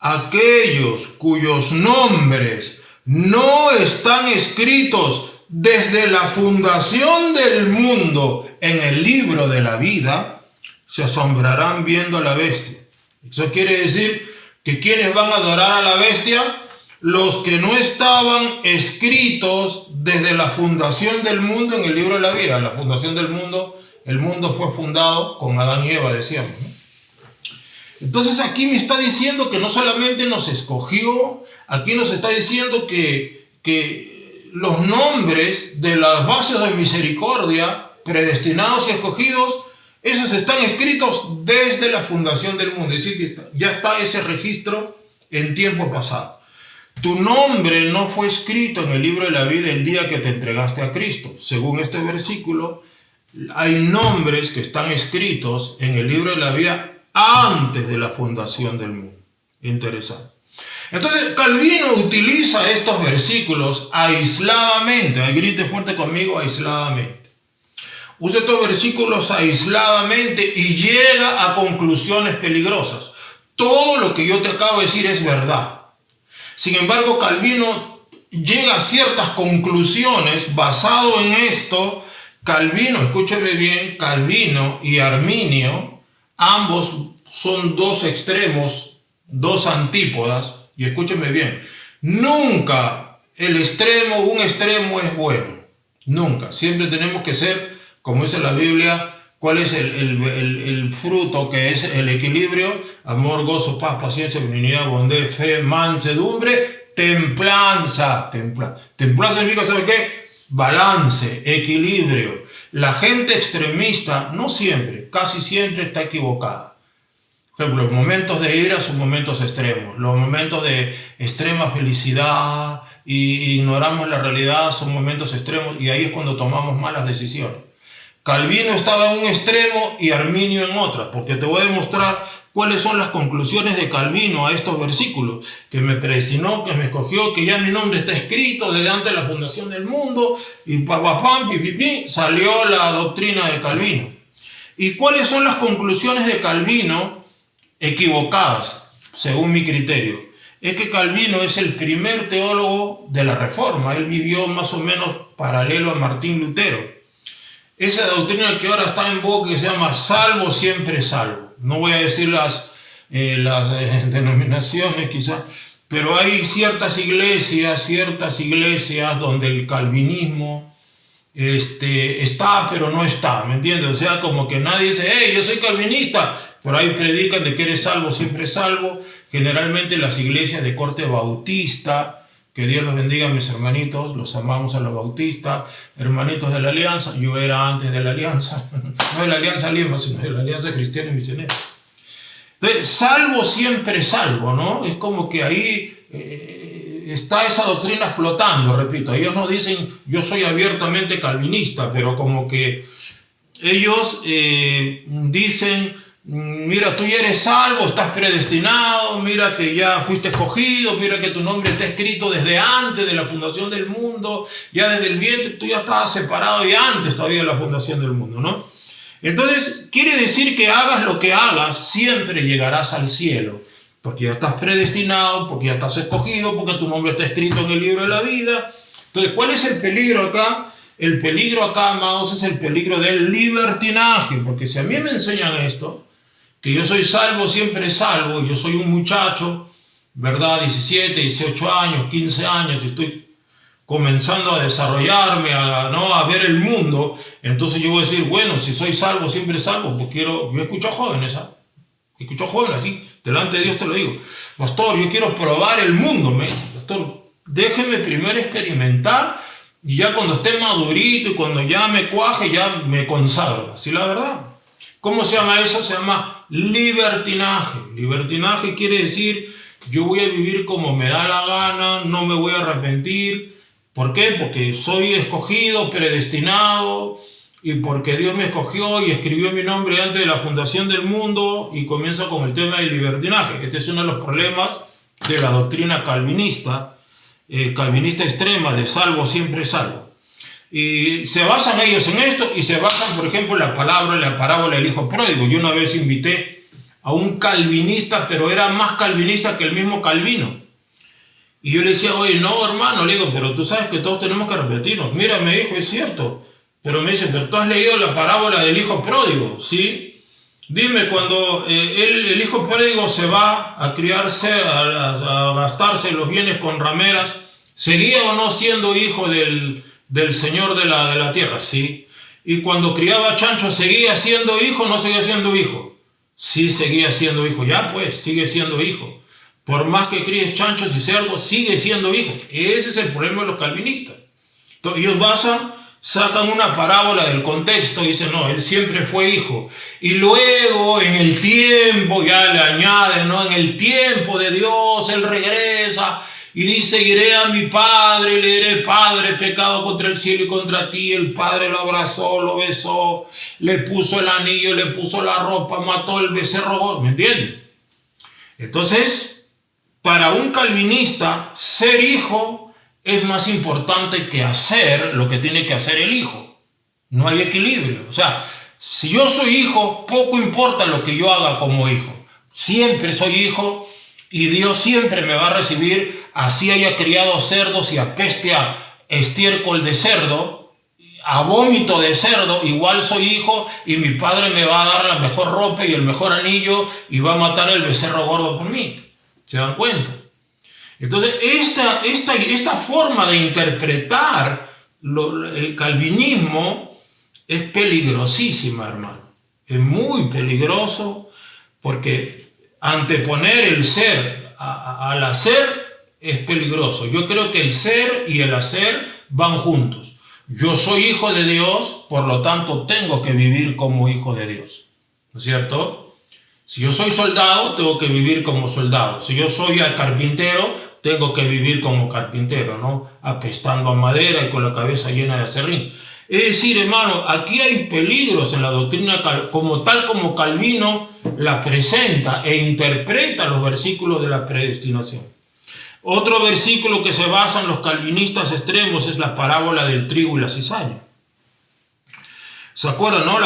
aquellos cuyos nombres no están escritos desde la fundación del mundo en el libro de la vida, se asombrarán viendo a la bestia. Eso quiere decir que quienes van a adorar a la bestia, los que no estaban escritos desde la fundación del mundo en el libro de la vida. La fundación del mundo, el mundo fue fundado con Adán y Eva, decíamos, ¿no? Entonces aquí me está diciendo que no solamente nos escogió, aquí nos está diciendo que los nombres de las bases de misericordia, predestinados y escogidos, esos están escritos desde la fundación del mundo. Es decir, que ya está ese registro en tiempo pasado. Tu nombre no fue escrito en el libro de la vida el día que te entregaste a Cristo. Según este versículo, hay nombres que están escritos en el libro de la vida antes de la fundación del mundo. Interesante. Entonces, Calvino utiliza estos versículos aisladamente. Grite fuerte conmigo, aisladamente. Usa estos versículos aisladamente y llega a conclusiones peligrosas. Todo lo que yo te acabo de decir es verdad. Sin embargo, Calvino llega a ciertas conclusiones basado en esto. Calvino, escúcheme bien, Calvino y Arminio, ambos son dos extremos, dos antípodas. Y escúcheme bien, nunca un extremo es bueno. Nunca. Siempre tenemos que ser, como dice la Biblia, ¿Cuál es el fruto que es el equilibrio? Amor, gozo, paz, paciencia, benignidad, bondad, fe, mansedumbre, templanza. Templanza significa, ¿sabe qué? Balance, equilibrio. La gente extremista no siempre, casi siempre está equivocada. Por ejemplo, los momentos de ira son momentos extremos. Los momentos de extrema felicidad y ignoramos la realidad son momentos extremos, y ahí es cuando tomamos malas decisiones. Calvino estaba en un extremo y Arminio en otra, porque te voy a demostrar cuáles son las conclusiones de Calvino a estos versículos: que me predestinó, que me escogió, que ya mi nombre está escrito desde antes de la fundación del mundo, y salió la doctrina de Calvino. ¿Y cuáles son las conclusiones de Calvino equivocadas, según mi criterio? Es que Calvino es el primer teólogo de la Reforma. Él vivió más o menos paralelo a Martín Lutero. Esa doctrina que ahora está en boga, que se llama salvo siempre salvo. No voy a decir las denominaciones quizás, pero hay ciertas iglesias donde el calvinismo está, pero no está, ¿me entiendes? O sea, como que nadie dice, hey, yo soy calvinista, pero ahí predican de que eres salvo siempre salvo. Generalmente las iglesias de corte bautista. Que Dios los bendiga, mis hermanitos, los amamos a los bautistas, hermanitos de la Alianza. Yo era antes de la Alianza, no de la Alianza Lima, sino de la Alianza Cristiana y Misionera. Entonces, salvo siempre salvo, ¿no? Es como que ahí está esa doctrina flotando, repito. Ellos no dicen, yo soy abiertamente calvinista, pero como que ellos dicen, mira, tú ya eres salvo, estás predestinado, mira que ya fuiste escogido, mira que tu nombre está escrito desde antes de la fundación del mundo, ya desde el vientre, tú ya estabas separado y antes todavía de la fundación del mundo, ¿no? Entonces, quiere decir que hagas lo que hagas, siempre llegarás al cielo, porque ya estás predestinado, porque ya estás escogido, porque tu nombre está escrito en el libro de la vida. Entonces, ¿cuál es el peligro acá? El peligro acá, amados, es el peligro del libertinaje, porque si a mí me enseñan esto, que yo soy salvo, siempre salvo, y yo soy un muchacho, ¿verdad? 17, 18 años, 15 años, y estoy comenzando a desarrollarme, a ver el mundo, entonces yo voy a decir, bueno, si soy salvo, siempre salvo, pues yo escucho a jóvenes, escucho a jóvenes, así, delante de Dios te lo digo, pastor, yo quiero probar el mundo, me dice, pastor, déjeme primero experimentar, y ya cuando esté madurito, y cuando ya me cuaje, ya me consagro, así la verdad. ¿Cómo se llama eso? Se llama libertinaje. Libertinaje quiere decir, yo voy a vivir como me da la gana, no me voy a arrepentir. ¿Por qué? Porque soy escogido, predestinado, y porque Dios me escogió y escribió mi nombre antes de la fundación del mundo, y comienza con el tema del libertinaje. Este es uno de los problemas de la doctrina calvinista, calvinista extrema, de salvo siempre salvo. Y se basan ellos en esto, y se basan, por ejemplo, en la parábola del hijo pródigo. Yo una vez invité a un calvinista, pero era más calvinista que el mismo Calvino. Y yo le decía, oye, no, hermano, le digo, pero tú sabes que todos tenemos que arrepentirnos. Mira, me dijo, es cierto. Pero me dice, pero tú has leído la parábola del hijo pródigo, ¿sí? Dime, cuando el hijo pródigo se va a criarse, a gastarse los bienes con rameras, ¿seguía o no siendo hijo del Señor de la tierra? Sí. Y cuando criaba chancho, ¿seguía siendo hijo o no seguía siendo hijo? Sí, seguía siendo hijo. Ya pues, sigue siendo hijo. Por más que críes chanchos y cerdos, sigue siendo hijo. Ese es el problema de los calvinistas. Entonces, ellos sacan una parábola del contexto y dicen, no, él siempre fue hijo. Y luego, en el tiempo, ya le añaden, ¿no? En el tiempo de Dios, él regresa y dice, iré a mi padre, le diré, Padre, pecado contra el cielo y contra ti. El padre lo abrazó, lo besó, le puso el anillo, le puso la ropa, mató el becerro. ¿Me entienden? Entonces, para un calvinista, ser hijo es más importante que hacer lo que tiene que hacer el hijo. No hay equilibrio. O sea, si yo soy hijo, poco importa lo que yo haga como hijo. Siempre soy hijo y Dios siempre me va a recibir, así haya criado cerdos y apeste a estiércol de cerdo, a vómito de cerdo, igual soy hijo y mi padre me va a dar la mejor ropa y el mejor anillo y va a matar el becerro gordo por mí. ¿Se dan cuenta? Entonces, esta forma de interpretar el calvinismo es peligrosísima, hermano. Es muy peligroso porque anteponer el ser al hacer es peligroso. Yo creo que el ser y el hacer van juntos. Yo soy hijo de Dios, por lo tanto tengo que vivir como hijo de Dios. ¿No es cierto? Si yo soy soldado, tengo que vivir como soldado. Si yo soy carpintero, tengo que vivir como carpintero, ¿no? Apestando a madera y con la cabeza llena de aserrín. Es decir, hermano, aquí hay peligros en la doctrina como Calvino la presenta e interpreta los versículos de la predestinación. Otro versículo que se basa en los calvinistas extremos es la parábola del trigo y la cizaña. ¿Se acuerdan, no?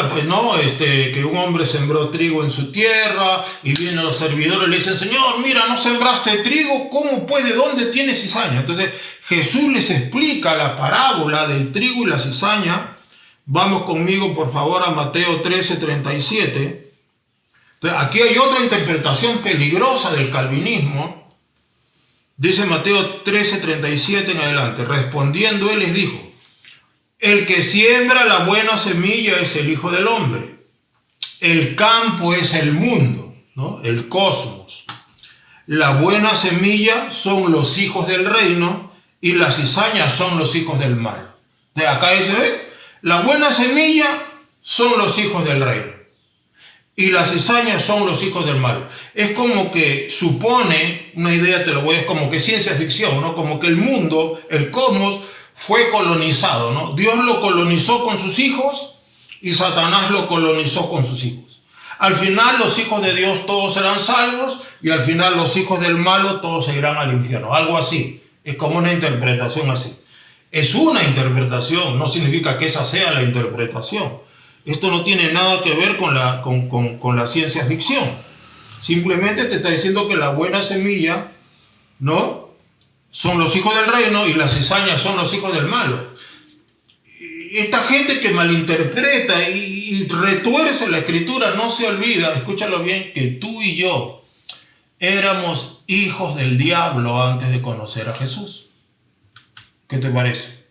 Que un hombre sembró trigo en su tierra y vienen los servidores y le dicen, Señor, mira, no sembraste trigo, ¿cómo puede? ¿Dónde tiene cizaña? Entonces Jesús les explica la parábola del trigo y la cizaña. Vamos conmigo, por favor, a Mateo 13:37. Entonces, aquí hay otra interpretación peligrosa del calvinismo. Dice Mateo 13:37 en adelante. Respondiendo él les dijo, el que siembra la buena semilla es el Hijo del Hombre. El campo es el mundo, ¿no? El cosmos. La buena semilla son los hijos del reino y la cizaña son los hijos del mal. De acá dice, la buena semilla son los hijos del reino y la cizaña son los hijos del mal. Es como que supone, una idea es como que ciencia ficción, ¿no? Como que el mundo, el cosmos, fue colonizado, ¿no? Dios lo colonizó con sus hijos y Satanás lo colonizó con sus hijos. Al final los hijos de Dios todos serán salvos y al final los hijos del malo todos se irán al infierno. Algo así. Es como una interpretación así. Es una interpretación, no significa que esa sea la interpretación. Esto no tiene nada que ver con la ciencia ficción. Simplemente te está diciendo que la buena semilla, ¿no?, son los hijos del reino y las cizañas son los hijos del malo. Esta gente que malinterpreta y retuerce la escritura no se olvida, escúchalo bien, que tú y yo éramos hijos del diablo antes de conocer a Jesús. ¿Qué te parece?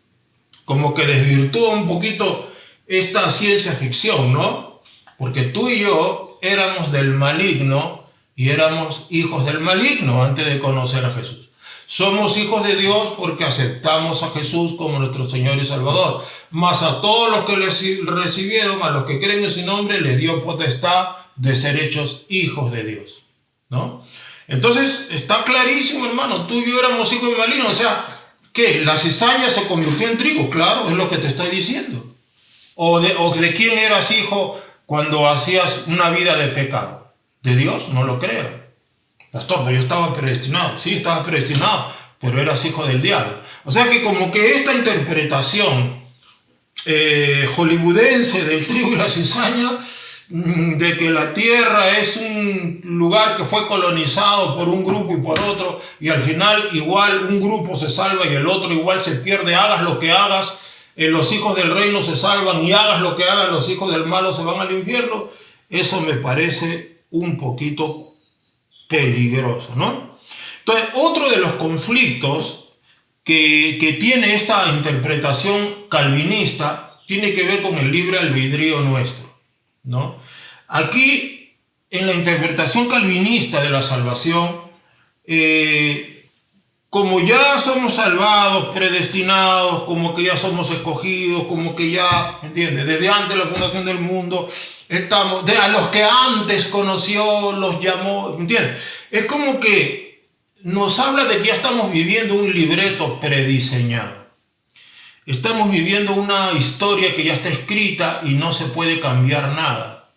Como que desvirtúa un poquito esta ciencia ficción, ¿no? Porque tú y yo éramos del maligno y éramos hijos del maligno antes de conocer a Jesús. Somos hijos de Dios porque aceptamos a Jesús como nuestro Señor y Salvador. Mas a todos los que le recibieron, a los que creen en su nombre, les dio potestad de ser hechos hijos de Dios, ¿no? Entonces, está clarísimo, hermano, tú y yo éramos hijos del maligno. O sea, ¿qué? ¿La cizaña se convirtió en trigo? Claro, es lo que te estoy diciendo. ¿O de quién eras hijo cuando hacías una vida de pecado? ¿De Dios? No lo creo. Pastor, pero yo estaba predestinado. Sí, estabas predestinado, pero eras hijo del diablo. O sea que como que esta interpretación hollywoodense del trigo y la cizaña, de que la tierra es un lugar que fue colonizado por un grupo y por otro, y al final igual un grupo se salva y el otro igual se pierde, hagas lo que hagas, los hijos del reino se salvan y hagas lo que hagas, los hijos del malo se van al infierno. Eso me parece un poquito peligroso, ¿no? Entonces, otro de los conflictos que tiene esta interpretación calvinista tiene que ver con el libre albedrío nuestro, ¿no? Aquí, en la interpretación calvinista de la salvación, como ya somos salvados, predestinados, como que ya somos escogidos, como que ya, ¿entiendes? Desde antes de la fundación del mundo, a los que antes conoció, los llamó, ¿entiendes? Es como que nos habla de que ya estamos viviendo un libreto prediseñado. Estamos viviendo una historia que ya está escrita y no se puede cambiar nada.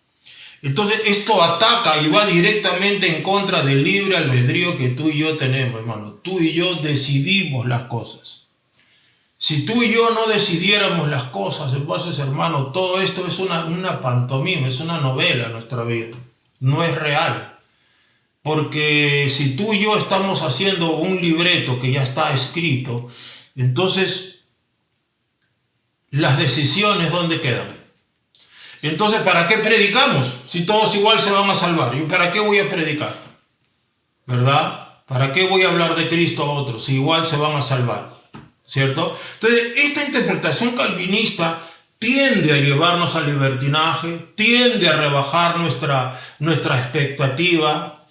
Entonces esto ataca y va directamente en contra del libre albedrío que tú y yo tenemos, hermano. Tú y yo decidimos las cosas. Si tú y yo no decidiéramos las cosas, entonces, hermano, todo esto es una pantomima, es una novela en nuestra vida. No es real. Porque si tú y yo estamos haciendo un libreto que ya está escrito, entonces las decisiones, ¿dónde quedan? Entonces, ¿para qué predicamos? Si todos igual se van a salvar. ¿Y para qué voy a predicar? ¿Verdad? ¿Para qué voy a hablar de Cristo a otros si igual se van a salvar? ¿Cierto? Entonces, esta interpretación calvinista tiende a llevarnos al libertinaje, tiende a rebajar nuestra expectativa,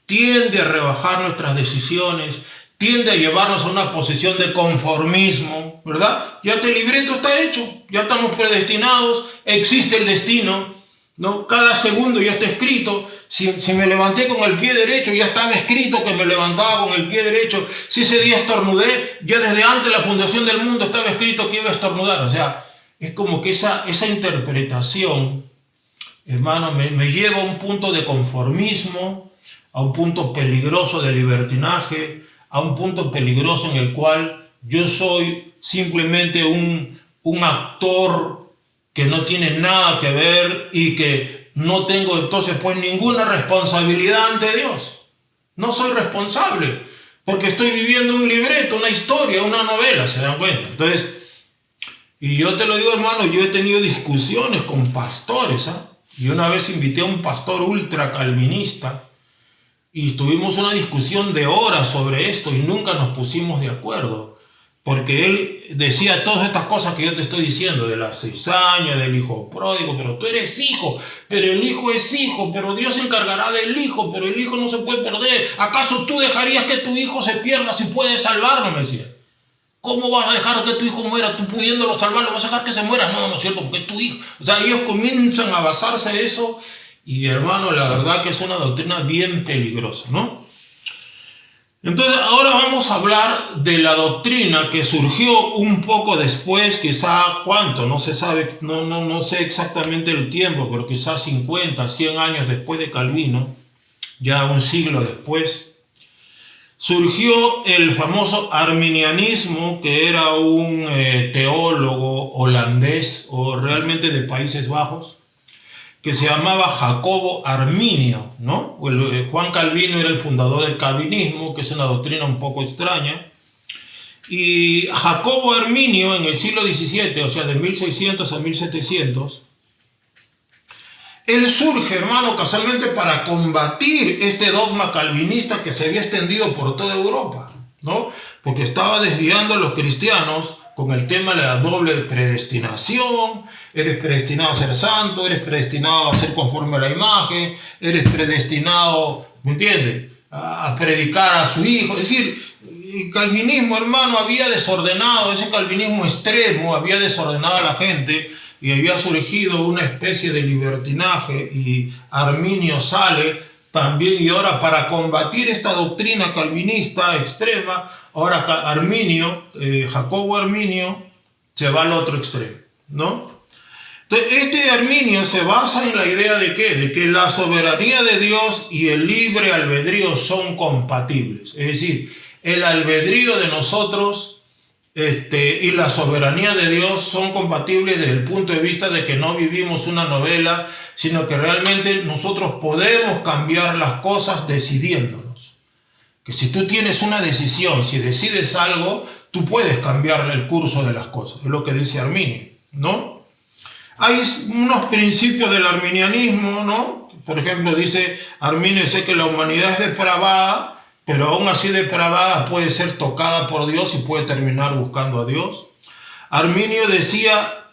tiende a rebajar nuestras decisiones, tiende a llevarnos a una posición de conformismo, ¿verdad? Ya este libreto está hecho, ya estamos predestinados, existe el destino, ¿no? Cada segundo ya está escrito. Si me levanté con el pie derecho, ya estaba escrito que me levantaba con el pie derecho. Si ese día estornudé, ya desde antes de la fundación del mundo estaba escrito que iba a estornudar. O sea, es como que esa interpretación, hermano, me lleva a un punto de conformismo, a un punto peligroso de libertinaje, a un punto peligroso en el cual yo soy simplemente un actor que no tiene nada que ver y que no tengo entonces pues ninguna responsabilidad ante Dios. No soy responsable porque estoy viviendo un libreto, una historia, una novela, ¿se dan cuenta? Entonces, y yo te lo digo, hermano, yo he tenido discusiones con pastores, ¿ah? Y una vez invité a un pastor ultra calvinista y tuvimos una discusión de horas sobre esto y nunca nos pusimos de acuerdo. Porque él decía todas estas cosas que yo te estoy diciendo, de las cizañas, del hijo pródigo, pero tú eres hijo, pero el hijo es hijo, pero Dios se encargará del hijo, pero el hijo no se puede perder. ¿Acaso tú dejarías que tu hijo se pierda si puedes salvarlo? Me decía. ¿Cómo vas a dejar que tu hijo muera? Tú pudiéndolo salvarlo, ¿vas a dejar que se muera? No, no es cierto, porque es tu hijo. O sea, ellos comienzan a basarse en eso y, hermano, la verdad que es una doctrina bien peligrosa, ¿no? Entonces, ahora vamos a hablar de la doctrina que surgió un poco después, quizá cuánto, no se sabe, no sé exactamente el tiempo, pero quizá 50, 100 años después de Calvino, ya un siglo después, surgió el famoso arminianismo, que era un teólogo holandés o realmente de Países Bajos, que se llamaba Jacobo Arminio, ¿no? Juan Calvino era el fundador del calvinismo, que es una doctrina un poco extraña. Y Jacobo Arminio en el siglo XVII, o sea, de 1600 a 1700, él surge, hermano, casualmente para combatir este dogma calvinista que se había extendido por toda Europa, ¿no? Porque estaba desviando a los cristianos con el tema de la doble predestinación. Eres predestinado a ser santo, eres predestinado a ser conforme a la imagen, eres predestinado, ¿me entiendes?, a predicar a su hijo. Es decir, el calvinismo, hermano, había desordenado, ese calvinismo extremo había desordenado a la gente y había surgido una especie de libertinaje, y Arminio sale también, y ahora para combatir esta doctrina calvinista extrema, ahora Jacobo Arminio se va al otro extremo, ¿no? Entonces, este Arminio se basa en la idea de ¿qué? De que la soberanía de Dios y el libre albedrío son compatibles. Es decir, el albedrío de nosotros y la soberanía de Dios son compatibles desde el punto de vista de que no vivimos una novela, sino que realmente nosotros podemos cambiar las cosas decidiéndonos. Que si tú tienes una decisión, si decides algo, tú puedes cambiar el curso de las cosas. Es lo que dice Arminio, ¿no? Hay unos principios del arminianismo, ¿no? Por ejemplo, dice Arminio, dice que la humanidad es depravada, pero aún así depravada puede ser tocada por Dios y puede terminar buscando a Dios. Arminio decía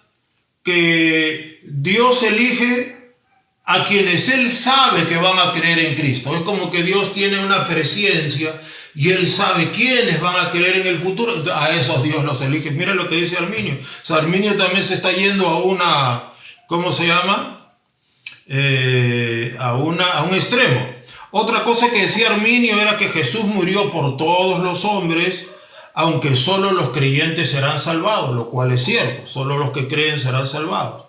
que Dios elige a quienes Él sabe que van a creer en Cristo. Es como que Dios tiene una presciencia y Él sabe quiénes van a creer en el futuro. A esos Dios los elige. Mira lo que dice Arminio. O sea, Arminio también se está yendo a una, ¿cómo se llama? A un extremo. Otra cosa que decía Arminio era que Jesús murió por todos los hombres, aunque solo los creyentes serán salvados, lo cual es cierto. Solo los que creen serán salvados.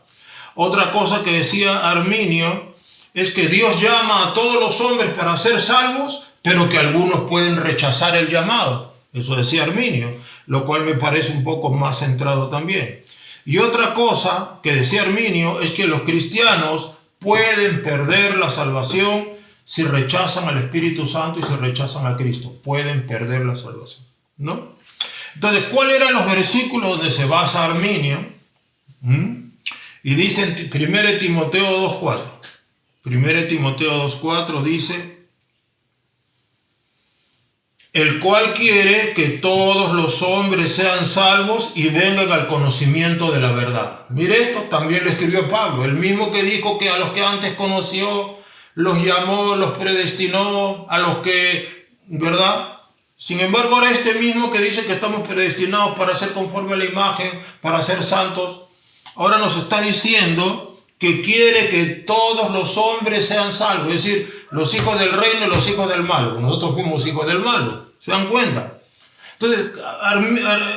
Otra cosa que decía Arminio es que Dios llama a todos los hombres para ser salvos, pero que algunos pueden rechazar el llamado. Eso decía Arminio, lo cual me parece un poco más centrado también. Y otra cosa que decía Arminio es que los cristianos pueden perder la salvación si rechazan al Espíritu Santo y si rechazan a Cristo. Pueden perder la salvación, ¿no? Entonces, ¿cuáles eran los versículos donde se basa Arminio? Y dice en 1 Timoteo 2.4. 1 Timoteo 2.4 dice: el cual quiere que todos los hombres sean salvos y vengan al conocimiento de la verdad. Mire esto, también lo escribió Pablo, el mismo que dijo que a los que antes conoció, los llamó, los predestinó, a los que, ¿verdad? Sin embargo, ahora este mismo que dice que estamos predestinados para ser conforme a la imagen, para ser santos, ahora nos está diciendo que quiere que todos los hombres sean salvos, es decir, los hijos del reino y los hijos del malo. Nosotros fuimos hijos del malo, ¿se dan cuenta? Entonces,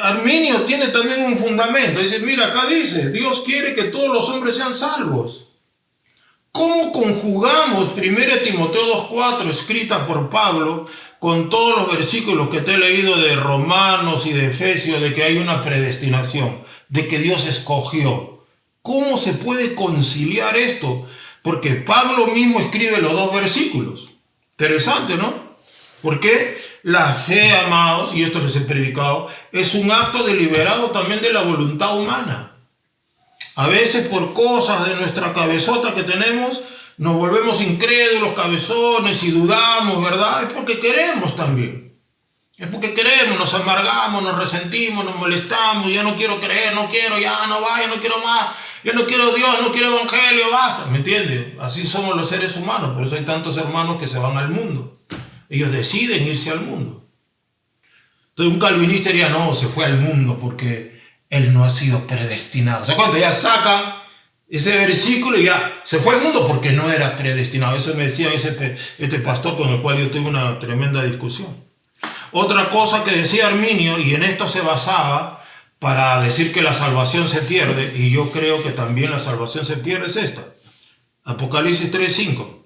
Arminio tiene también un fundamento. Dice, mira, acá dice, Dios quiere que todos los hombres sean salvos. ¿Cómo conjugamos 1 Timoteo 2:4, escrita por Pablo, con todos los versículos que te he leído de Romanos y de Efesios, de que hay una predestinación, de que Dios escogió? ¿Cómo se puede conciliar esto? Porque Pablo mismo escribe los dos versículos. Interesante, ¿no? Porque la fe, amados, y esto les he predicado, es un acto deliberado también de la voluntad humana. A veces por cosas de nuestra cabezota que tenemos, nos volvemos incrédulos, cabezones y dudamos, ¿verdad? Es porque queremos también. Es porque queremos, nos amargamos, nos resentimos, nos molestamos, ya no quiero creer, no quiero, ya no vaya, no quiero más, ya no quiero Dios, no quiero evangelio, basta, ¿me entiendes? Así somos los seres humanos, por eso hay tantos hermanos que se van al mundo. Ellos deciden irse al mundo. Entonces un calvinista diría, no, se fue al mundo porque él no ha sido predestinado. O sea, cuando ya sacan ese versículo y ya se fue al mundo porque no era predestinado. Eso me decía este pastor con el cual yo tuve una tremenda discusión. Otra cosa que decía Arminio, y en esto se basaba para decir que la salvación se pierde, y yo creo que también la salvación se pierde, es esta. Apocalipsis 3:5.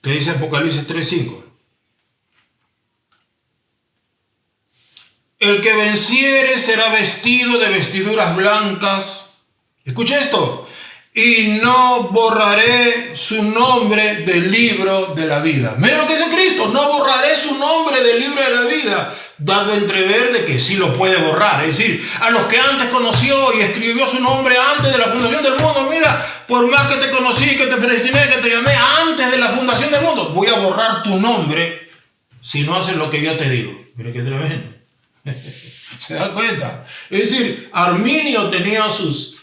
¿Qué dice Apocalipsis 3:5? El que venciere será vestido de vestiduras blancas. Escucha esto. Y no borraré su nombre del libro de la vida. Mira lo que dice Cristo. No borraré su nombre del libro de la vida. Dando a entrever de que sí lo puede borrar. Es decir, a los que antes conoció y escribió su nombre antes de la fundación del mundo. Mira, por más que te conocí, que te predestiné, que te llamé antes de la fundación del mundo, voy a borrar tu nombre si no haces lo que yo te digo. Mira qué tremendo. ¿Se da cuenta? Es decir, Arminio tenía sus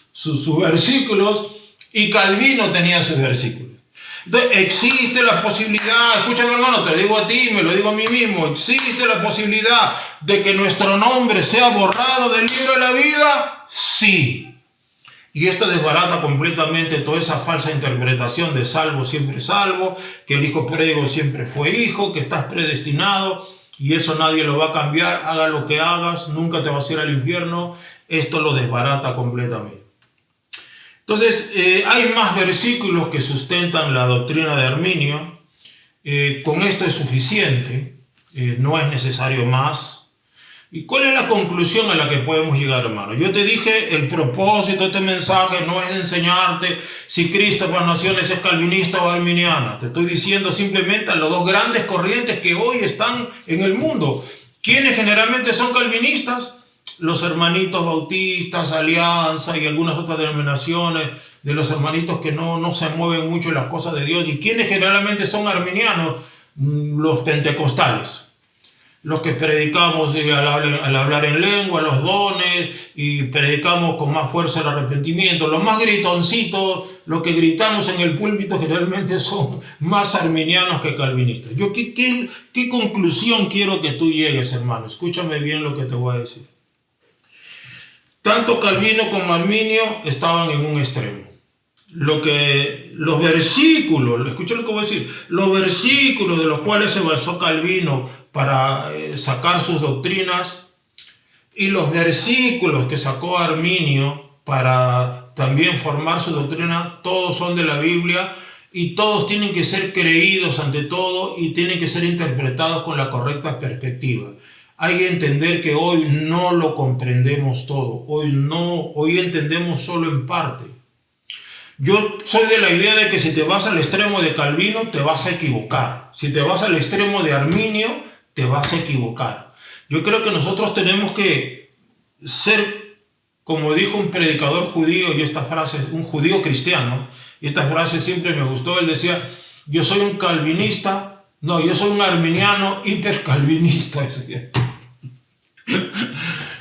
versículos y Calvino tenía sus versículos. Entonces, existe la posibilidad, escúchame hermano, te lo digo a ti, me lo digo a mí mismo, existe la posibilidad de que nuestro nombre sea borrado del libro de la vida, sí. Y esto desbarata completamente toda esa falsa interpretación de salvo siempre salvo, que el hijo pródigo siempre fue hijo, que estás predestinado y eso nadie lo va a cambiar, haga lo que hagas, nunca te vas a ir al infierno. Esto lo desbarata completamente. Entonces, hay más versículos que sustentan la doctrina de Arminio. Con esto es suficiente, no es necesario más. ¿Y cuál es la conclusión a la que podemos llegar, hermano? Yo te dije, el propósito de este mensaje no es enseñarte si Cristo para Naciones es calvinista o arminiana. Te estoy diciendo simplemente a las dos grandes corrientes que hoy están en el mundo. ¿Quiénes generalmente son calvinistas? Los hermanitos bautistas, Alianza y algunas otras denominaciones de los hermanitos que no se mueven mucho en las cosas de Dios. ¿Y quiénes generalmente son arminianos? Los pentecostales. Los que predicamos al hablar en lengua, los dones, y predicamos con más fuerza el arrepentimiento. Los más gritoncitos, los que gritamos en el púlpito, generalmente son más arminianos que calvinistas. Yo, ¿qué conclusión quiero que tú llegues, hermano? Escúchame bien lo que te voy a decir. Tanto Calvino como Arminio estaban en un extremo. Los versículos, escucha lo que voy a decir, los versículos de los cuales se basó Calvino para sacar sus doctrinas y los versículos que sacó Arminio para también formar su doctrina, todos son de la Biblia y todos tienen que ser creídos ante todo y tienen que ser interpretados con la correcta perspectiva. Hay que entender que hoy no lo comprendemos todo, hoy entendemos solo en parte. Yo soy de la idea de que si te vas al extremo de Calvino te vas a equivocar, si te vas al extremo de Arminio te vas a equivocar. Yo creo que nosotros tenemos que ser, como dijo un predicador judío, y esta frase, un judío cristiano, y esta frase siempre me gustó, él decía, yo soy un calvinista No, yo soy un arminiano hipercalvinista.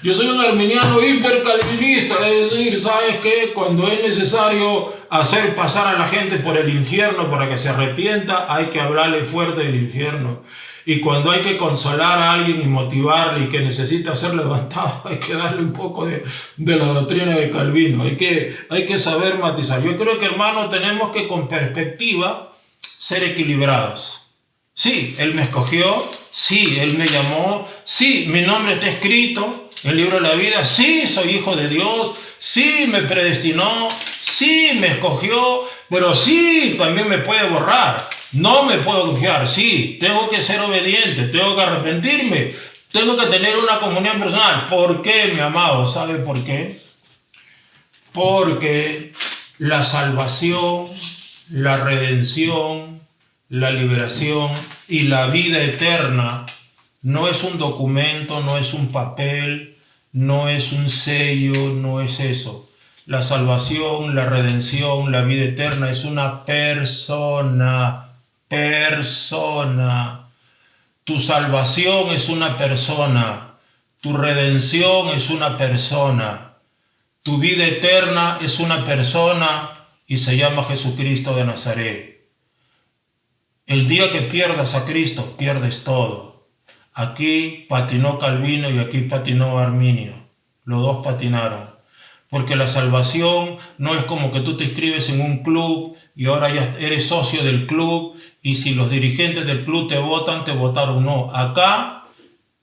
Yo soy un arminiano hipercalvinista, es decir, ¿sabes qué? Cuando es necesario hacer pasar a la gente por el infierno para que se arrepienta, hay que hablarle fuerte del infierno. Y cuando hay que consolar a alguien y motivarle y que necesita ser levantado, hay que darle un poco de la doctrina de Calvino. Hay que saber matizar. Yo creo que, hermano, tenemos que con perspectiva ser equilibrados. Sí, Él me escogió, sí, Él me llamó, sí, mi nombre está escrito en el libro de la vida, sí, soy hijo de Dios, sí, me predestinó, sí, me escogió, pero sí, también me puede borrar. No me puedo confiar, sí, tengo que ser obediente, tengo que arrepentirme, tengo que tener una comunión personal. ¿Por qué, mi amado? ¿Sabe por qué? Porque la salvación, la redención, la liberación y la vida eterna no es un documento, no es un papel, no es un sello, no es eso. La salvación, la redención, la vida eterna es una persona. Tu salvación es una persona, tu redención es una persona, tu vida eterna es una persona y se llama Jesucristo de Nazaret. El día que pierdas a Cristo, pierdes todo. Aquí patinó Calvino y aquí patinó Arminio. Los dos patinaron. Porque la salvación no es como que tú te inscribes en un club y ahora ya eres socio del club y si los dirigentes del club te votan, te votaron. No, acá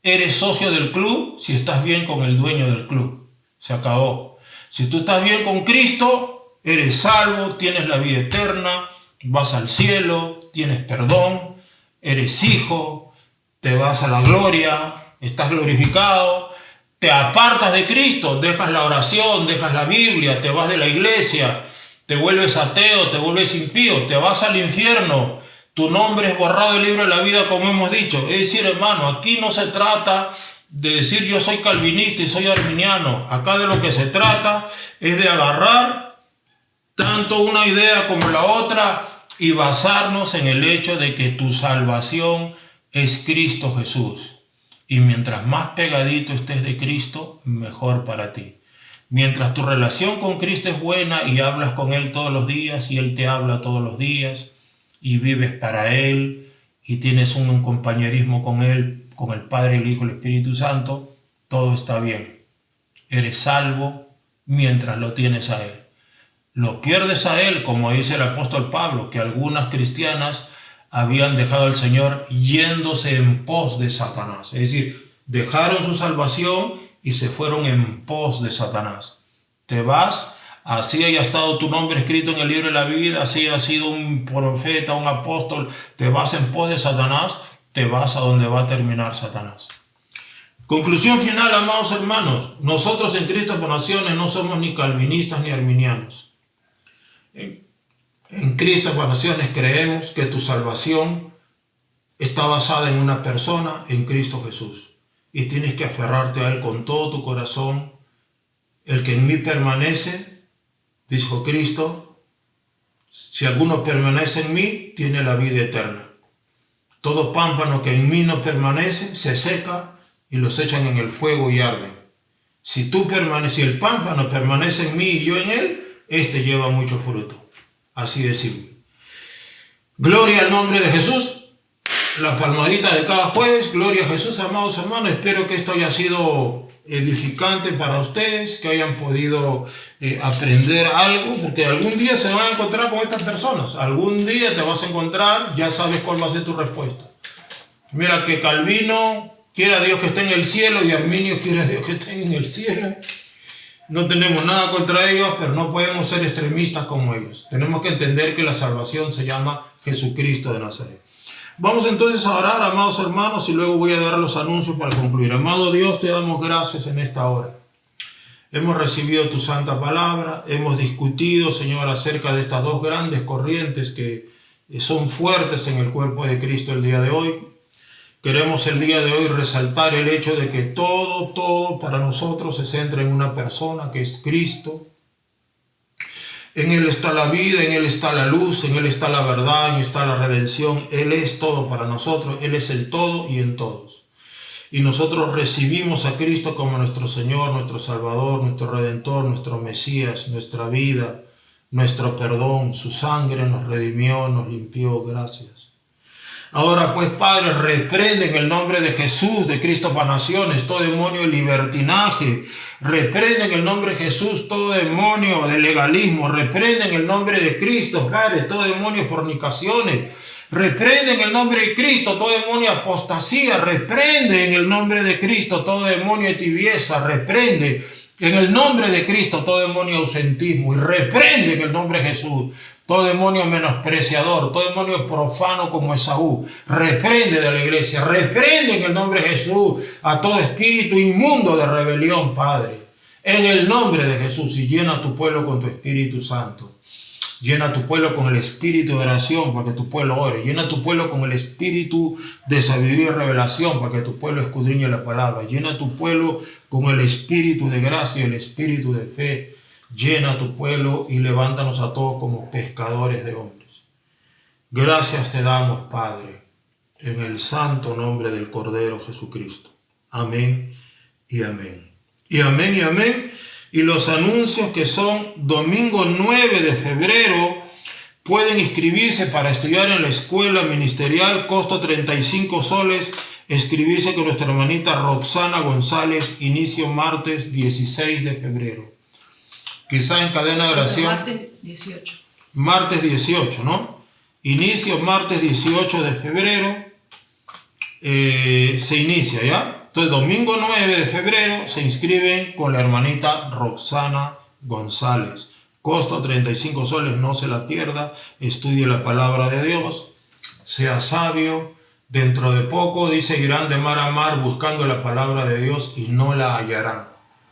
eres socio del club si estás bien con el dueño del club. Se acabó. Si tú estás bien con Cristo, eres salvo, tienes la vida eterna, vas al cielo, tienes perdón, eres hijo, te vas a la gloria, estás glorificado. Te apartas de Cristo, dejas la oración, dejas la Biblia, te vas de la iglesia, te vuelves ateo, te vuelves impío, te vas al infierno. Tu nombre es borrado del libro de la vida, como hemos dicho. Es decir, hermano, aquí no se trata de decir yo soy calvinista y soy arminiano. Acá de lo que se trata es de agarrar tanto una idea como la otra y basarnos en el hecho de que tu salvación es Cristo Jesús. Y mientras más pegadito estés de Cristo, mejor para ti. Mientras tu relación con Cristo es buena y hablas con Él todos los días y Él te habla todos los días y vives para Él y tienes un compañerismo con Él, con el Padre, el Hijo y el Espíritu Santo, todo está bien. Eres salvo mientras lo tienes a Él. Lo pierdes a Él, como dice el apóstol Pablo, que algunas cristianas habían dejado al Señor yéndose en pos de Satanás. Es decir, dejaron su salvación y se fueron en pos de Satanás. Te vas, así haya estado tu nombre escrito en el libro de la vida, así haya sido un profeta, un apóstol, te vas en pos de Satanás, te vas a donde va a terminar Satanás. Conclusión final, amados hermanos, nosotros en Cristo por Naciones no somos ni calvinistas ni arminianos. En Cristo por Naciones creemos que tu salvación está basada en una persona, en Cristo Jesús. Y tienes que aferrarte a Él con todo tu corazón. El que en mí permanece, dijo Cristo, si alguno permanece en mí, tiene la vida eterna. Todo pámpano que en mí no permanece, se seca y los echan en el fuego y arden. Si el pámpano permanece en mí y yo en él, este lleva mucho fruto. Así de simple. Gloria al nombre de Jesús. La palmadita de cada jueves. Gloria a Jesús, amados hermanos. Espero que esto haya sido edificante para ustedes, que hayan podido aprender algo, porque algún día se van a encontrar con estas personas. Algún día te vas a encontrar, ya sabes cuál va a ser tu respuesta. Mira que Calvino quiere a Dios que esté en el cielo y Arminio quiere a Dios que esté en el cielo. No tenemos nada contra ellos, pero no podemos ser extremistas como ellos. Tenemos que entender que la salvación se llama Jesucristo de Nazaret. Vamos entonces a orar, amados hermanos, y luego voy a dar los anuncios para concluir. Amado Dios, te damos gracias en esta hora. Hemos recibido tu santa palabra, hemos discutido, Señor, acerca de estas dos grandes corrientes que son fuertes en el cuerpo de Cristo el día de hoy. Queremos el día de hoy resaltar el hecho de que todo para nosotros se centra en una persona que es Cristo. En Él está la vida, en Él está la luz, en Él está la verdad, en Él está la redención. Él es todo para nosotros, Él es el todo y en todos. Y nosotros recibimos a Cristo como nuestro Señor, nuestro Salvador, nuestro Redentor, nuestro Mesías, nuestra vida, nuestro perdón. Su sangre nos redimió, nos limpió, gracias. Ahora pues, Padre, reprende en el nombre de Jesús, de Cristo para Naciones, todo demonio de libertinaje. Reprende en el nombre de Jesús todo demonio de legalismo. Reprende en el nombre de Cristo, Padre, todo demonio de fornicaciones. Reprende en el nombre de Cristo todo demonio de apostasía. Reprende en el nombre de Cristo todo demonio de tibieza. Reprende en el nombre de Cristo todo demonio de ausentismo. Y reprende en el nombre de Jesús todo demonio menospreciador, todo demonio profano como Esaú. Reprende de la iglesia. Reprende en el nombre de Jesús a todo espíritu inmundo de rebelión, Padre. En el nombre de Jesús. Y llena a tu pueblo con tu Espíritu Santo. Llena a tu pueblo con el espíritu de oración para que tu pueblo ore. Llena a tu pueblo con el espíritu de sabiduría y revelación para que tu pueblo escudriñe la palabra. Llena a tu pueblo con el espíritu de gracia y el espíritu de fe. Llena a tu pueblo y levántanos a todos como pescadores de hombres. Gracias te damos, Padre, en el santo nombre del Cordero Jesucristo. Amén y amén. Y amén y amén. Y los anuncios que son domingo 9 de febrero, pueden inscribirse para estudiar en la escuela ministerial, costo 35 soles, inscribirse con nuestra hermanita Roxana González, inicio martes 16 de febrero. Quizá en cadena de oración. Martes 18. Martes 18, ¿no? Inicio martes 18 de febrero, se inicia, ¿ya? Entonces, domingo 9 de febrero se inscriben con la hermanita Roxana González. Costo 35 soles, no se la pierda. Estudie la palabra de Dios. Sea sabio. Dentro de poco, dice, irán de mar a mar buscando la palabra de Dios y no la hallarán.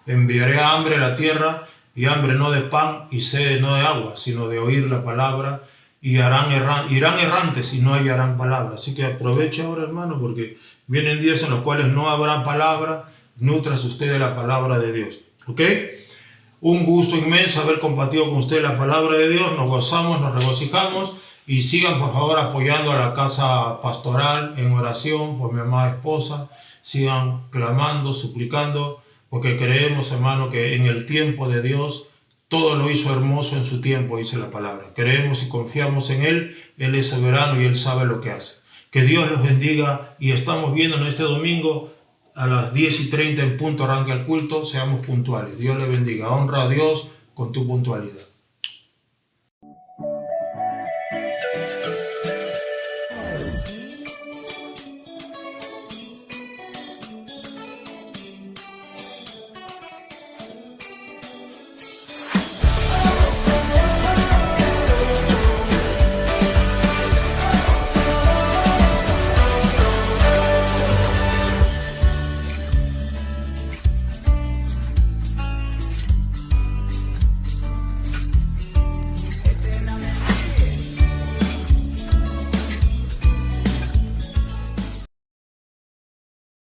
Enviaré hambre a la tierra, y hambre no de pan y sed no de agua, sino de oír la palabra. Y irán errantes y no hallarán palabra. Así que aproveche ahora, hermano, porque vienen días en los cuales no habrá palabra. Nútrase usted de la palabra de Dios. ¿Ok? Un gusto inmenso haber compartido con usted la palabra de Dios. Nos gozamos, nos regocijamos. Y sigan, por favor, apoyando a la casa pastoral en oración por mi amada esposa. Sigan clamando, suplicando, porque creemos, hermano, que en el tiempo de Dios todo lo hizo hermoso en su tiempo, dice la palabra. Creemos y confiamos en Él. Él es soberano y Él sabe lo que hace. Que Dios los bendiga y estamos viendo en este domingo a las 10:30 en punto arranca el culto. Seamos puntuales. Dios les bendiga. Honra a Dios con tu puntualidad.